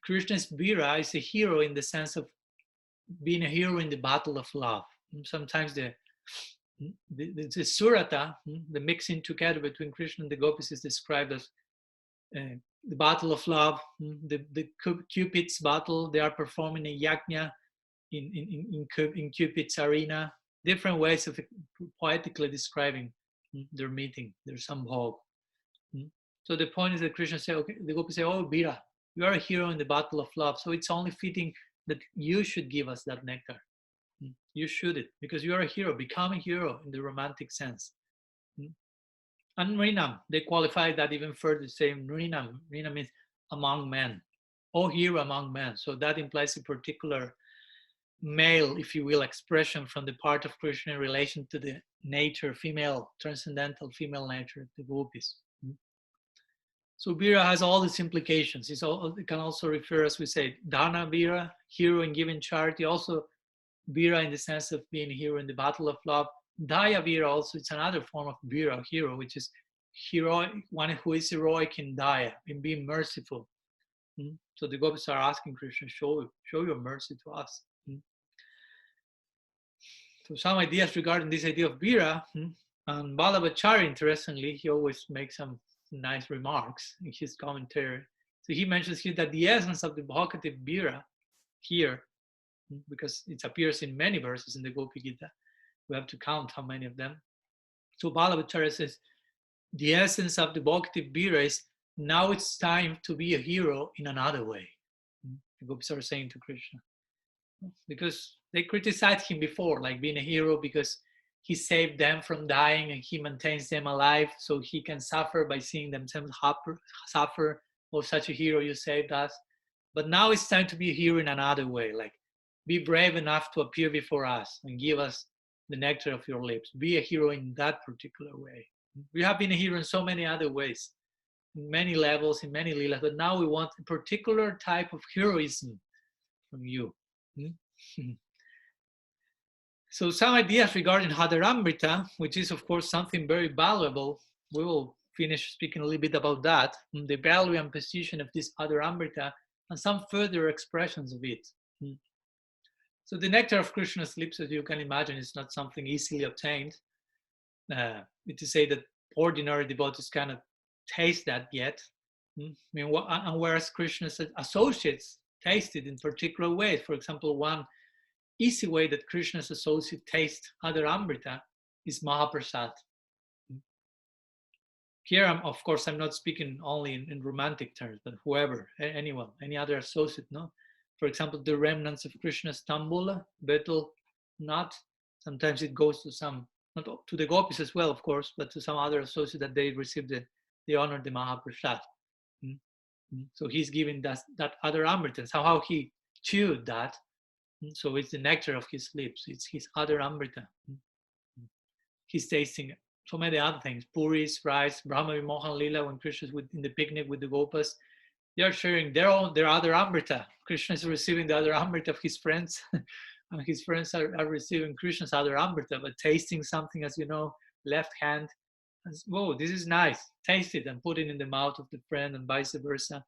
Krishna's Vira is a hero in the sense of being a hero in the battle of love. Sometimes the surata, the mixing together between Krishna and the gopis, is described as the battle of love, the Cupid's battle. They are performing a yajna in Cupid's arena. different ways of poetically describing their meeting, their sambhog. So the point is that Krishna said, okay, the gopis say, oh, Bira, you are a hero in the battle of love. So it's only fitting that you should give us that nectar. You should it, because you are a hero. Become a hero in the romantic sense. And Rinam, they qualify that even further, saying Rinam. Rinam means among men. Oh, hero among men. So that implies a particular male, if you will, expression from the part of Krishna in relation to the nature, female, transcendental female nature, the gopis. So Bira has all these implications. It can also refer, as we say, Dana Bira, hero in giving charity, also Bira in the sense of being a hero in the battle of love. Daya Bira also, it's another form of Bira, hero, which is heroic, one who is heroic in Daya, in being merciful. So the gopis are asking Krishna, show your mercy to us. So some ideas regarding this idea of Bira, and Balabhachari, interestingly, he always makes some nice remarks in his commentary. So he mentions here that the essence of the vocative Bira here, because it appears in many verses in the Gopi Gita, we have to count how many of them. So Balabhacharya says, the essence of the vocative Bira is, now it's time to be a hero in another way. The Gopis are saying to Krishna. Because they criticized him before, like being a hero because he saved them from dying and he maintains them alive so he can suffer by seeing themselves suffer. Oh, such a hero, you saved us. But now it's time to be a hero in another way, like be brave enough to appear before us and give us the nectar of your lips. Be a hero in that particular way. We have been a hero in so many other ways, in many levels, in many leelas, but now we want a particular type of heroism from you. So some ideas regarding Hadaramrita, which is of course something very valuable. We will finish speaking a little bit about that, the value and position of this Hadaramrita, and some further expressions of it. So the nectar of Krishna's lips, as you can imagine, is not something easily obtained. It is said that ordinary devotees cannot taste that yet. I mean, and whereas Krishna's associates taste it in particular ways. For example, one easy way that Krishna's associate taste Hadaramrita is Mahaprasad. Here, of course, I'm not speaking only in romantic terms, but whoever, anyone, any other associate, no? For example, the remnants of Krishna's tambula, betel nut, sometimes it goes to some, not to the gopis as well, of course, but to some other associate that they receive the honor of the Mahaprasad. So he's giving that other amrita. Somehow he chewed that. So it's the nectar of his lips. It's his other amrita. He's tasting so many other things. Puris, rice, Brahma Vimohan Lila, when Krishna's in the picnic with the Gopas, they are sharing their other amrita. Krishna is receiving the other amrita of his friends. And his friends are receiving Krishna's other amrita, but tasting something, as you know, left hand. And, whoa, this is nice. Taste it and put it in the mouth of the friend and vice versa.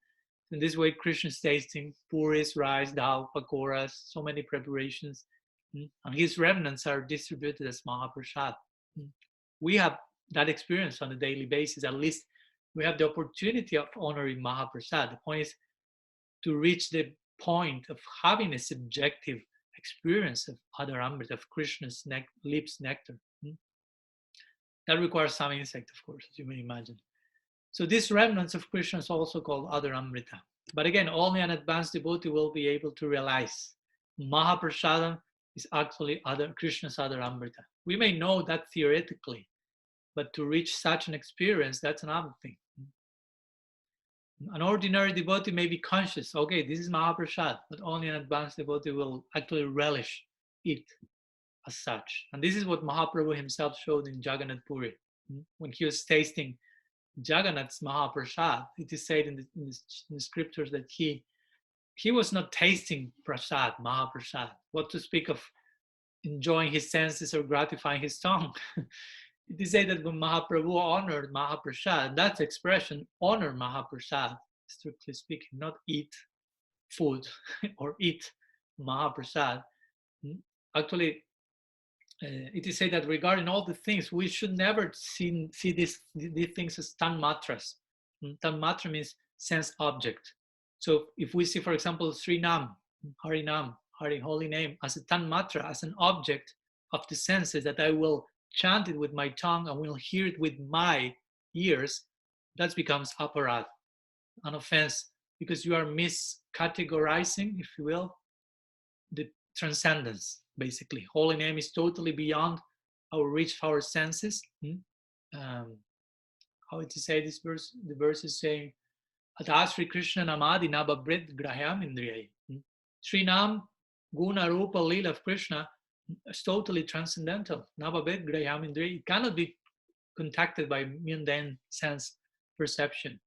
In this way, Krishna is tasting puris, rice, dal, pakoras, so many preparations. And his remnants are distributed as Mahaprasad. We have that experience on a daily basis. At least we have the opportunity of honoring Mahaprasad. The point is to reach the point of having a subjective experience of Hadaramrita, of Krishna's lips nectar. That requires some insight, of course, as you may imagine. So these remnants of Krishna is also called Hadaramrita. But again, only an advanced devotee will be able to realize Mahaprasadam is actually Krishna's Hadaramrita. We may know that theoretically, but to reach such an experience, that's another thing. An ordinary devotee may be conscious, okay, this is Mahaprasad, but only an advanced devotee will actually relish it as such. And this is what Mahaprabhu himself showed in Jagannath Puri. When he was tasting Jagannath's Mahaprasad, it is said in the scriptures that he was not tasting prasad, Mahaprasad. What to speak of enjoying his senses or gratifying his tongue. It is said that when Mahaprabhu honored Mahaprasad, that expression, honor Mahaprasad, strictly speaking, not eat food or eat Mahaprasad. Actually, it is said that regarding all the things, we should never see these things as tanmatras. Tanmatra means sense object. So if we see, for example, Sri Nam, Hari Nam, Hari, holy name, as a tanmatra, as an object of the senses, that I will chant it with my tongue and will hear it with my ears, that becomes aparad, an offense, because you are miscategorizing, if you will, the transcendence, basically. Holy name is totally beyond our reach of our senses. How to say this verse? The verse is saying, Atas Sri Krishna Namadi Nababrit Graham Indriyai. Sri Nam, Guna Rupa Lila of Krishna is totally transcendental. Nababrit Graham Indriyai. It cannot be contacted by mundane sense perception,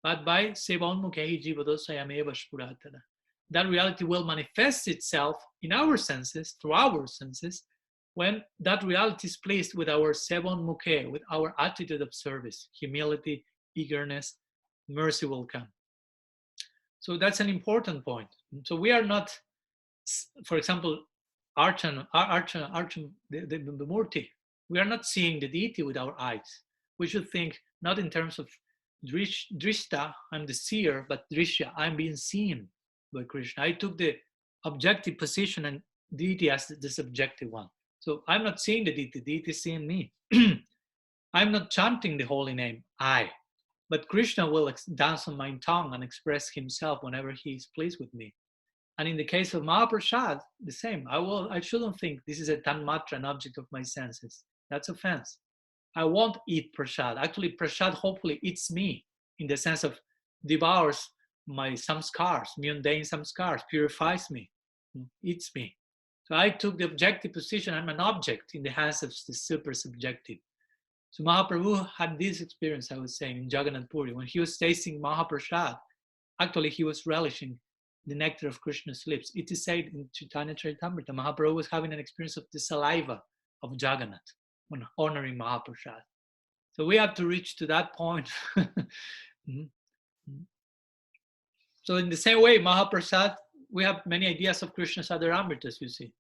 but by Sevonmukhehi Jivadosayameva Spuratana. That reality will manifest itself in our senses, through our senses, when that reality is placed with our Sevonmukhe, with our attitude of service, humility, eagerness, mercy will come. So that's an important point. So we are not, for example, the Murti, we are not seeing the deity with our eyes. We should think not in terms of drishta, I'm the seer, but drishya, I'm being seen by Krishna. I took the objective position and deity as the subjective one. So I'm not seeing the deity is seeing me. I'm not chanting the holy name, but Krishna will dance on my tongue and express himself whenever he is pleased with me. And in the case of Mahaprasad, the same. I shouldn't think this is a tanmatra, an object of my senses. That's offense. I won't eat prasad. Actually, prasad hopefully eats me, in the sense of devours my samskars, mundane samskars, purifies me, eats me. So I took the objective position. I'm an object in the hands of the super subjective. So Mahaprabhu had this experience, I was saying, in Jagannath Puri. When he was tasting Mahaprasad, actually he was relishing the nectar of Krishna's lips. It is said in Chaitanya Charitamrita, Mahaprabhu was having an experience of the saliva of Jagannath when honoring Mahaprasad. So we have to reach to that point. So in the same way, Mahaprasad, we have many ideas of Krishna's Adaramritas, you see.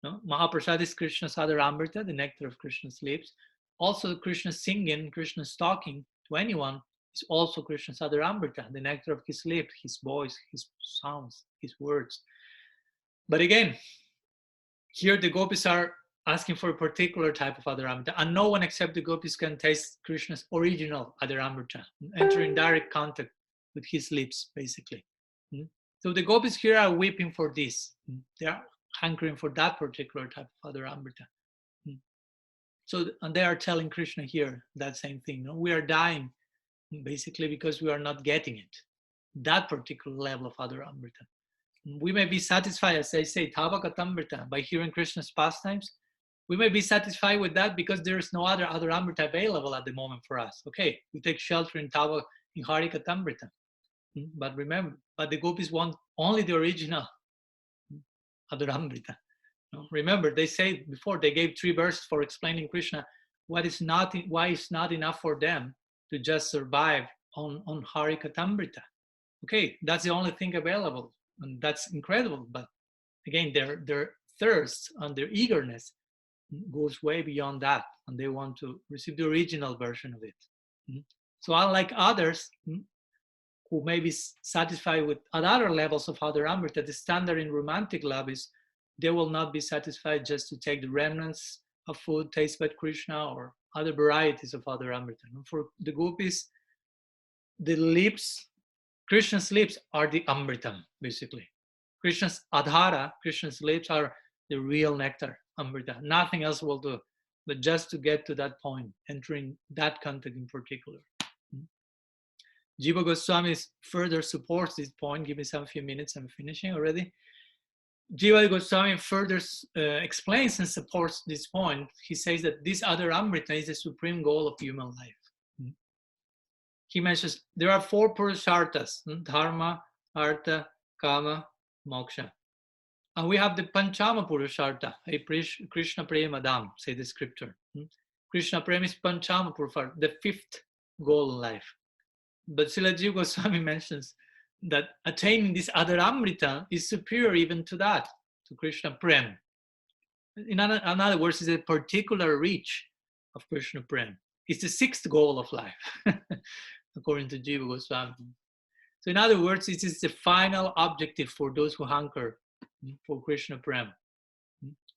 No? Mahaprasad is Krishna's Adaramrita, the nectar of Krishna's lips. Also, Krishna singing, Krishna talking to anyone is also Krishna's Adaramrita, the nectar of his lips, his voice, his sounds, his words. But again, here the gopis are asking for a particular type of Adaramrita, and no one except the gopis can taste Krishna's original Adaramrita, enter in direct contact with his lips, basically. So the gopis here are weeping for this. They are hankering for that particular type of Adaramrita. So, and they are telling Krishna here that same thing. We are dying, basically, because we are not getting it. That particular level of Adaramrita. We may be satisfied, as I say, Tavakatamrita, by hearing Krishna's pastimes. We may be satisfied with that because there is no other Adaramrita available at the moment for us. Okay, we take shelter in Harikatamrita. But remember, but the gopis want only the original Adaramrita. Remember, they said before, they gave 3 verses for explaining Krishna why it's not enough for them to just survive on Harikatamrita. Okay, that's the only thing available, and that's incredible. But again, their thirst and their eagerness goes way beyond that, and they want to receive the original version of it. So unlike others who may be satisfied with at other levels of Adaramrita, the standard in romantic love is they will not be satisfied just to take the remnants of food tasted by Krishna or other varieties of Adaramrita. For the gopis, the lips, Krishna's lips are the Amritam, basically. Krishna's Adhara, Krishna's lips are the real nectar, Amrita. Nothing else will do, but just to get to that point, entering that contact in particular. Jiva Goswami further supports this point. Give me some few minutes, I'm finishing already. Jiva Goswami further explains and supports this point. He says that this Adaramrita is the supreme goal of human life. He mentions there are 4 purusharthas: dharma, artha, kama, moksha. And we have the Panchama Purushartha, a Krishna Premadam, say the scripture. Krishna Prem is Panchama Purushartha, the 5th goal in life. But Srila Jiva Goswami mentions that attaining this Adaramrita is superior even to that, to Krishna Prem. In other words, it's a particular reach of Krishna Prem. It's the 6th goal of life, according to Jiva Goswami. So in other words, it is the final objective for those who hanker for Krishna Prem,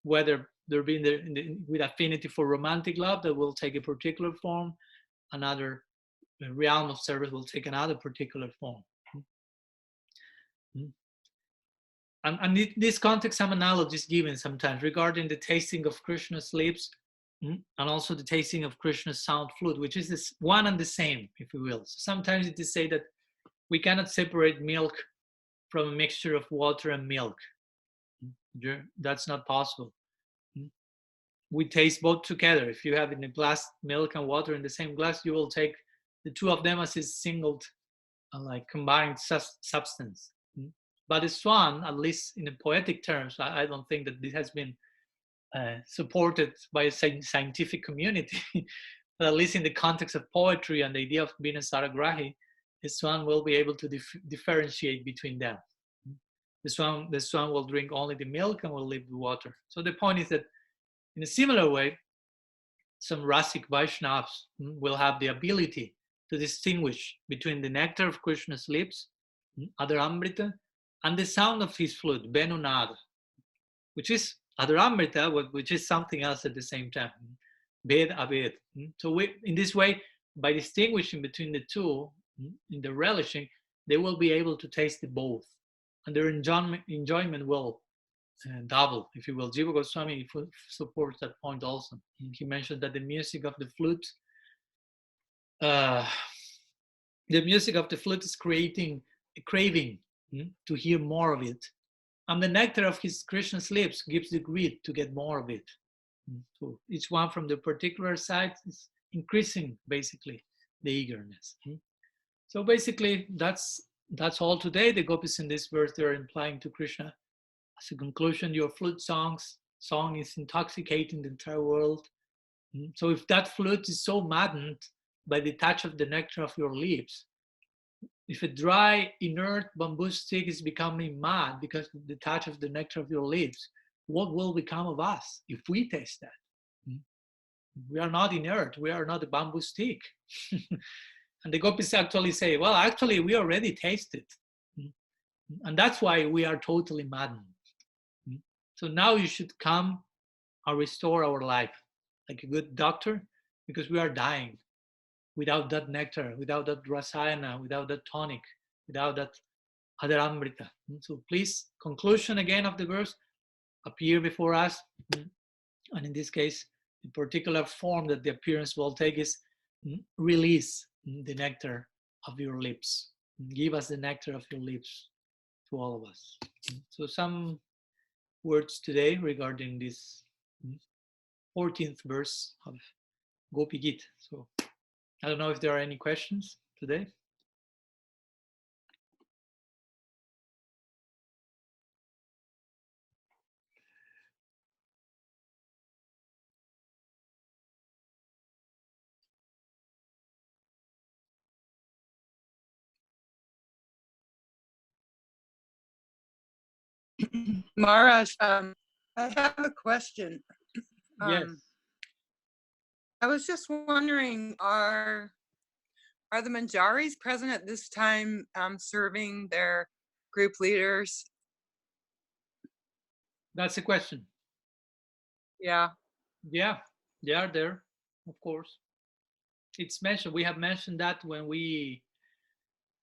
whether There be with affinity for romantic love that will take a particular form. Another realm of service will take another particular form. And in this context, some analogies given sometimes regarding the tasting of Krishna's lips and also the tasting of Krishna's sound flute, which is this one and the same, if you will. So sometimes it is said that we cannot separate milk from a mixture of water and milk. That's not possible. We taste both together. If you have in a glass milk and water in the same glass, you will take the two of them as a single, like combined substance. But the swan, at least in the poetic terms, I don't think that this has been supported by a scientific community. But at least in the context of poetry and the idea of being a saragrahi, the swan will be able to differentiate between them. The swan will drink only the milk and will leave the water. So the point is that in a similar way, some Rasic Vaishnavas will have the ability to distinguish between the nectar of Krishna's lips, Adharamrita, and the sound of his flute, Benunada, which is Adharamrita, which is something else at the same time, Ved Aved. So in this way, by distinguishing between the two, in the relishing, they will be able to taste the both, and their enjoyment will double, if you will. Jiva Goswami supports that point also. He mentioned that the music of the flute is creating a craving to hear more of it. And the nectar of his Krishna's lips gives the greed to get more of it. So each one from the particular side is increasing basically the eagerness. So basically that's all today. The gopis in this verse, they're implying to Krishna, as a conclusion, your flute song is intoxicating the entire world. So if that flute is so maddened by the touch of the nectar of your lips, if a dry, inert bamboo stick is becoming mad because of the touch of the nectar of your lips, what will become of us if we taste that? We are not inert. We are not a bamboo stick. And the gopis actually say, well, actually, we already tasted. And that's why we are totally maddened. So now you should come and restore our life like a good doctor, because we are dying without that nectar, without that rasayana, without that tonic, without that adharamrita. So please, conclusion again of the verse, appear before us. And in this case, the particular form that the appearance will take is release the nectar of your lips. Give us the nectar of your lips to all of us. So some words today regarding this 14th verse of Gopi Gita. So I don't know if there are any questions today. Maharaj, I have a question. Yes. I was just wondering, are the Manjaris present at this time serving their group leaders? That's a question. Yeah. Yeah, they are there, of course. It's mentioned, we have mentioned that when we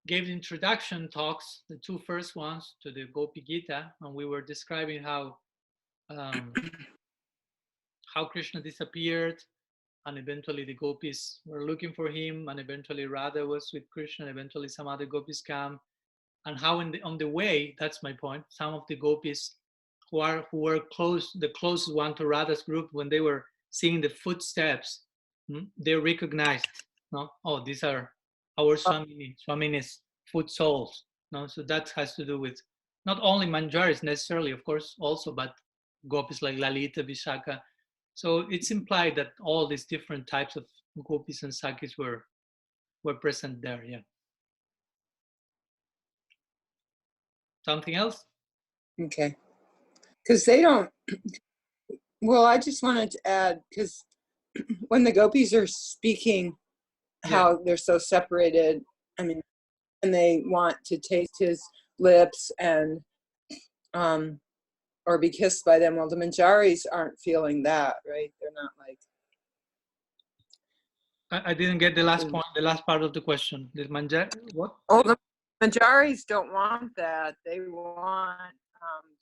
gave the introduction talks, the two first ones to the Gopi Gita, and we were describing how Krishna disappeared, and eventually the gopis were looking for him, and eventually Radha was with Krishna, and eventually some other gopis come, and how on the way, that's my point, some of the gopis who were the closest one to Radha's group, when they were seeing the footsteps, they recognized, no, oh, these are our Swamini's foot soles. No, so that has to do with not only Manjaris necessarily, of course, also, but gopis like Lalita, Vishaka. So it's implied that all these different types of gopis and sakis were present there. Yeah. Something else? Okay. Because they don't. Well, I just wanted to add, because when the gopis are speaking, how they're so separated. I mean, and they want to taste his lips, and or be kissed by them. Well, the Manjaris aren't feeling that, right? They're not like. I didn't get the last point, the last part of the question. The Manjari, what? Oh, the Manjaris don't want that. They want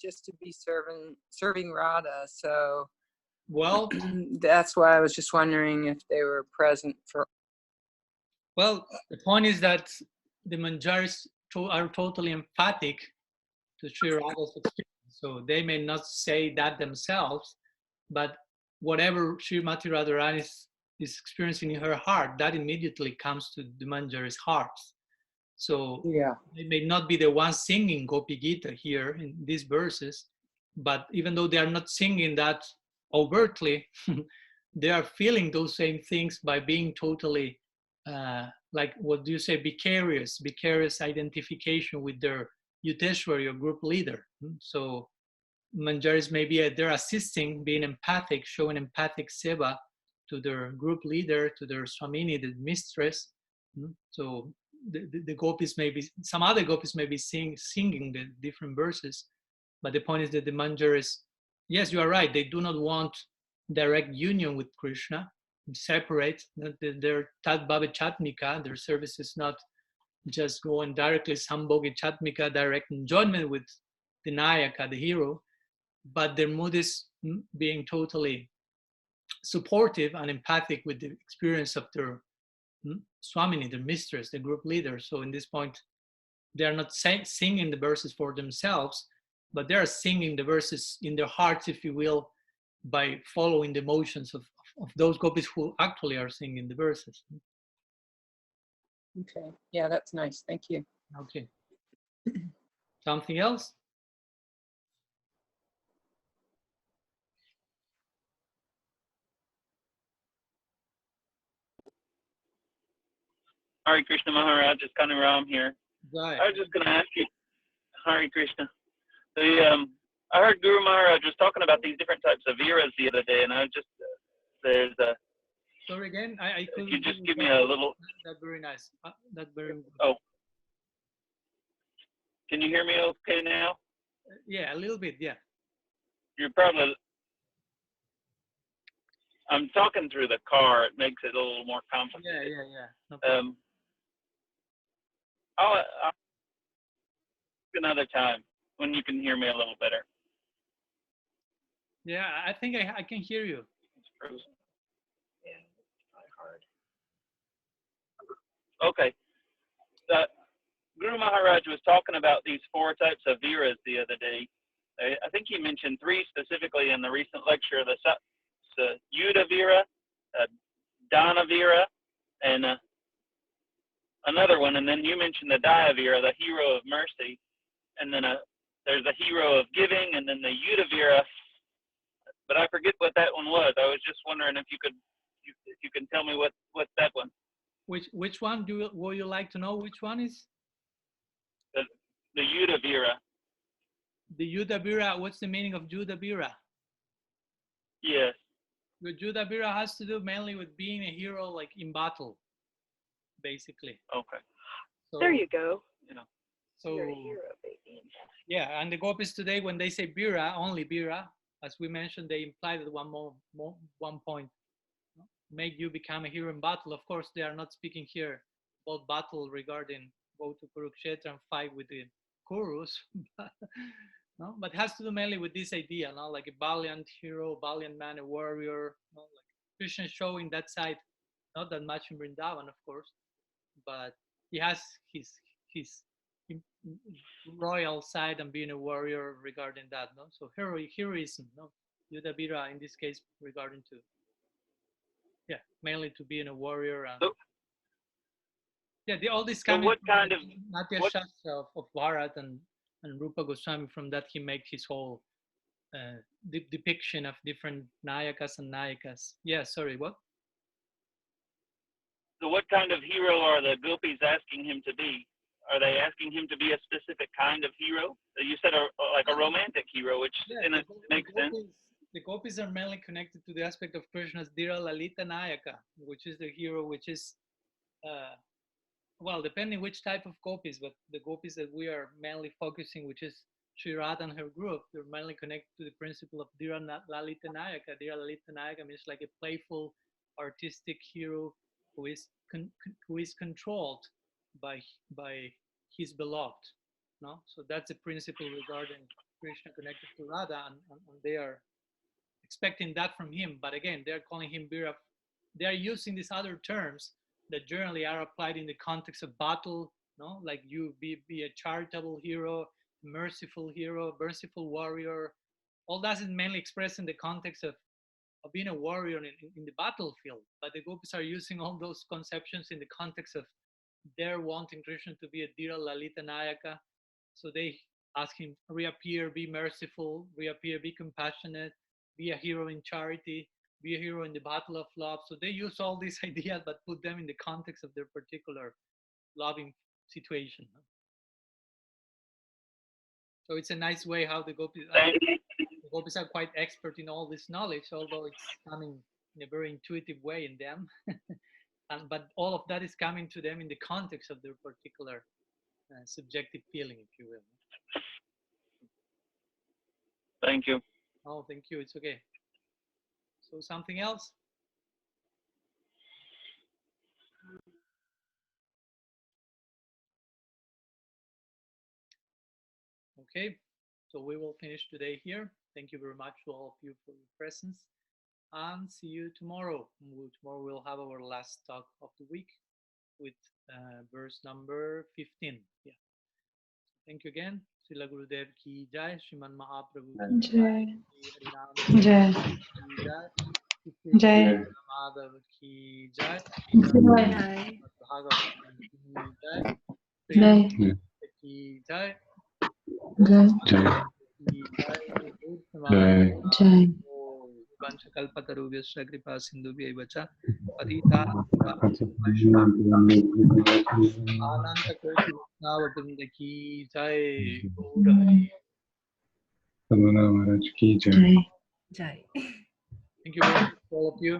just to be serving Radha. So, well, that's why I was just wondering if they were present for. Well, the point is that the Manjaris are totally emphatic to Sri Radha's experience. So they may not say that themselves, but whatever Srimati Radharani is experiencing in her heart, that immediately comes to the Manjari's hearts. So Yeah. they may not be the ones singing Gopi Gita here in these verses, but even though they are not singing that overtly, they are feeling those same things by being totally, like, what do you say, vicarious identification with their Yuteshwari or group leader. So Manjaris maybe they're assisting, being empathic, showing empathic seva to their group leader, to their Swamini, the mistress. So the gopis may be, some other gopis may be singing the different verses, but the point is that the Manjaris, yes, you are right, they do not want direct union with Krishna, separate. Their Tat Bhava Chatmika, their service is not just going directly Sambhogi Chatmika, direct enjoyment with the Nayaka, the hero, but their mood is being totally supportive and empathic with the experience of their Swamini, their mistress, the group leader. So in this point, they are not singing the verses for themselves, but they are singing the verses in their hearts, if you will, by following the motions of those gopis who actually are singing the verses. Okay. Yeah, that's nice. Thank you. Okay. Something else? Hare Krishna Maharaj, it's Kanu Ram here. Right. I was just going to ask you, Hare Krishna. I heard Guru Maharaj was talking about these different types of viras the other day, and I was just, there's a. Sorry again, I couldn't. If you just give me a little. That's very nice. That's very. Oh. Can you hear me okay now? Yeah, a little bit, yeah. You're probably. I'm talking through the car. It makes it a little more complicated. Yeah. No I'll another time when you can hear me a little better. Yeah, I think I can hear you. It's frozen. Yeah, it's probably hard. Okay. Guru Maharaj was talking about these 4 types of viras the other day. I think he mentioned 3 specifically in the recent lecture: the Yuddha Vira, Dana Vira, and another one. And then you mentioned the Daya Vira, the hero of mercy. And then there's a hero of giving, and then the Yuddha Vira. But I forget what that one was. I was just wondering if you can tell me what that one. Which one would you like to know? Which one is? The Yuddha Vira. The Yuddha Vira. What's the meaning of Yuddha Vira? Yes. The Yuddha Vira has to do mainly with being a hero, like in battle, basically. Okay. So, there you go. You know. So you're a hero, baby. Yeah, and the gopis today, when they say Vira, only Vira, as we mentioned, they imply that one point, make you become a hero in battle. Of course, they are not speaking here about battle regarding go to Kurukshetra and fight with the Kurus, but it has to do mainly with this idea, like a valiant hero, valiant man, a warrior, like Krishna showing that side, not that much in Vrindavan, of course, but he has his royal side and being a warrior regarding that, so heroism, Yuddha Vira in this case regarding to mainly to being a warrior and all this coming what kind of Natya Shastra of Bharat and Rupa Goswami. From that he makes his whole depiction of different nayakas and nayikas. Sorry, what? So what kind of hero are the gopis asking him to be? Are they asking him to be a specific kind of hero? You said like a romantic hero, which makes sense. The gopis are mainly connected to the aspect of Krishna's Dira Lalita Nayaka, which is the hero, which is, depending which type of gopis, but the gopis that we are mainly focusing, which is Sri Radha and her group, they're mainly connected to the principle of Dhira Lalita Nayaka. Dhira Lalita Nayaka means like a playful, artistic hero who is controlled by his beloved. No, so that's the principle regarding Krishna connected to Radha, and they are expecting that from him. But again, they're calling him Bira. They are using these other terms that generally are applied in the context of battle. No, like you be a charitable hero, merciful hero, merciful warrior. All that is mainly expressed in the context of being a warrior in the battlefield. But the gopis are using all those conceptions in the context of their wanting Krishna to be a Dhira Lalita Nayaka. So they ask him, reappear, be merciful, reappear, be compassionate, be a hero in charity, be a hero in the battle of love. So they use all these ideas but put them in the context of their particular loving situation. So it's a nice way how the gopis are quite expert in all this knowledge, although it's coming in a very intuitive way in them. But all of that is coming to them in the context of their particular subjective feeling, if you will. Thank you. Oh, thank you. It's okay. So something else? Okay, so we will finish today here. Thank you very much to all of you for your presence, and see you tomorrow. Tomorrow we'll have our last talk of the week with verse number 15. Yeah. Thank you again. Srila Gurudev ki jai, Sriman Mahaprabhu ki jai, Jai. Jai, Jai. Madhav ki jai, Jai. Bhagavan ki jai, Jai. ki jai, Jai. Jai. Vanchakalpatarubhyascha kripa sindhubhyaiva cha patita Ananta Koti Vaishnava ki jai, Gaura Hari. Jai. Jai. Thank you very much, all of you.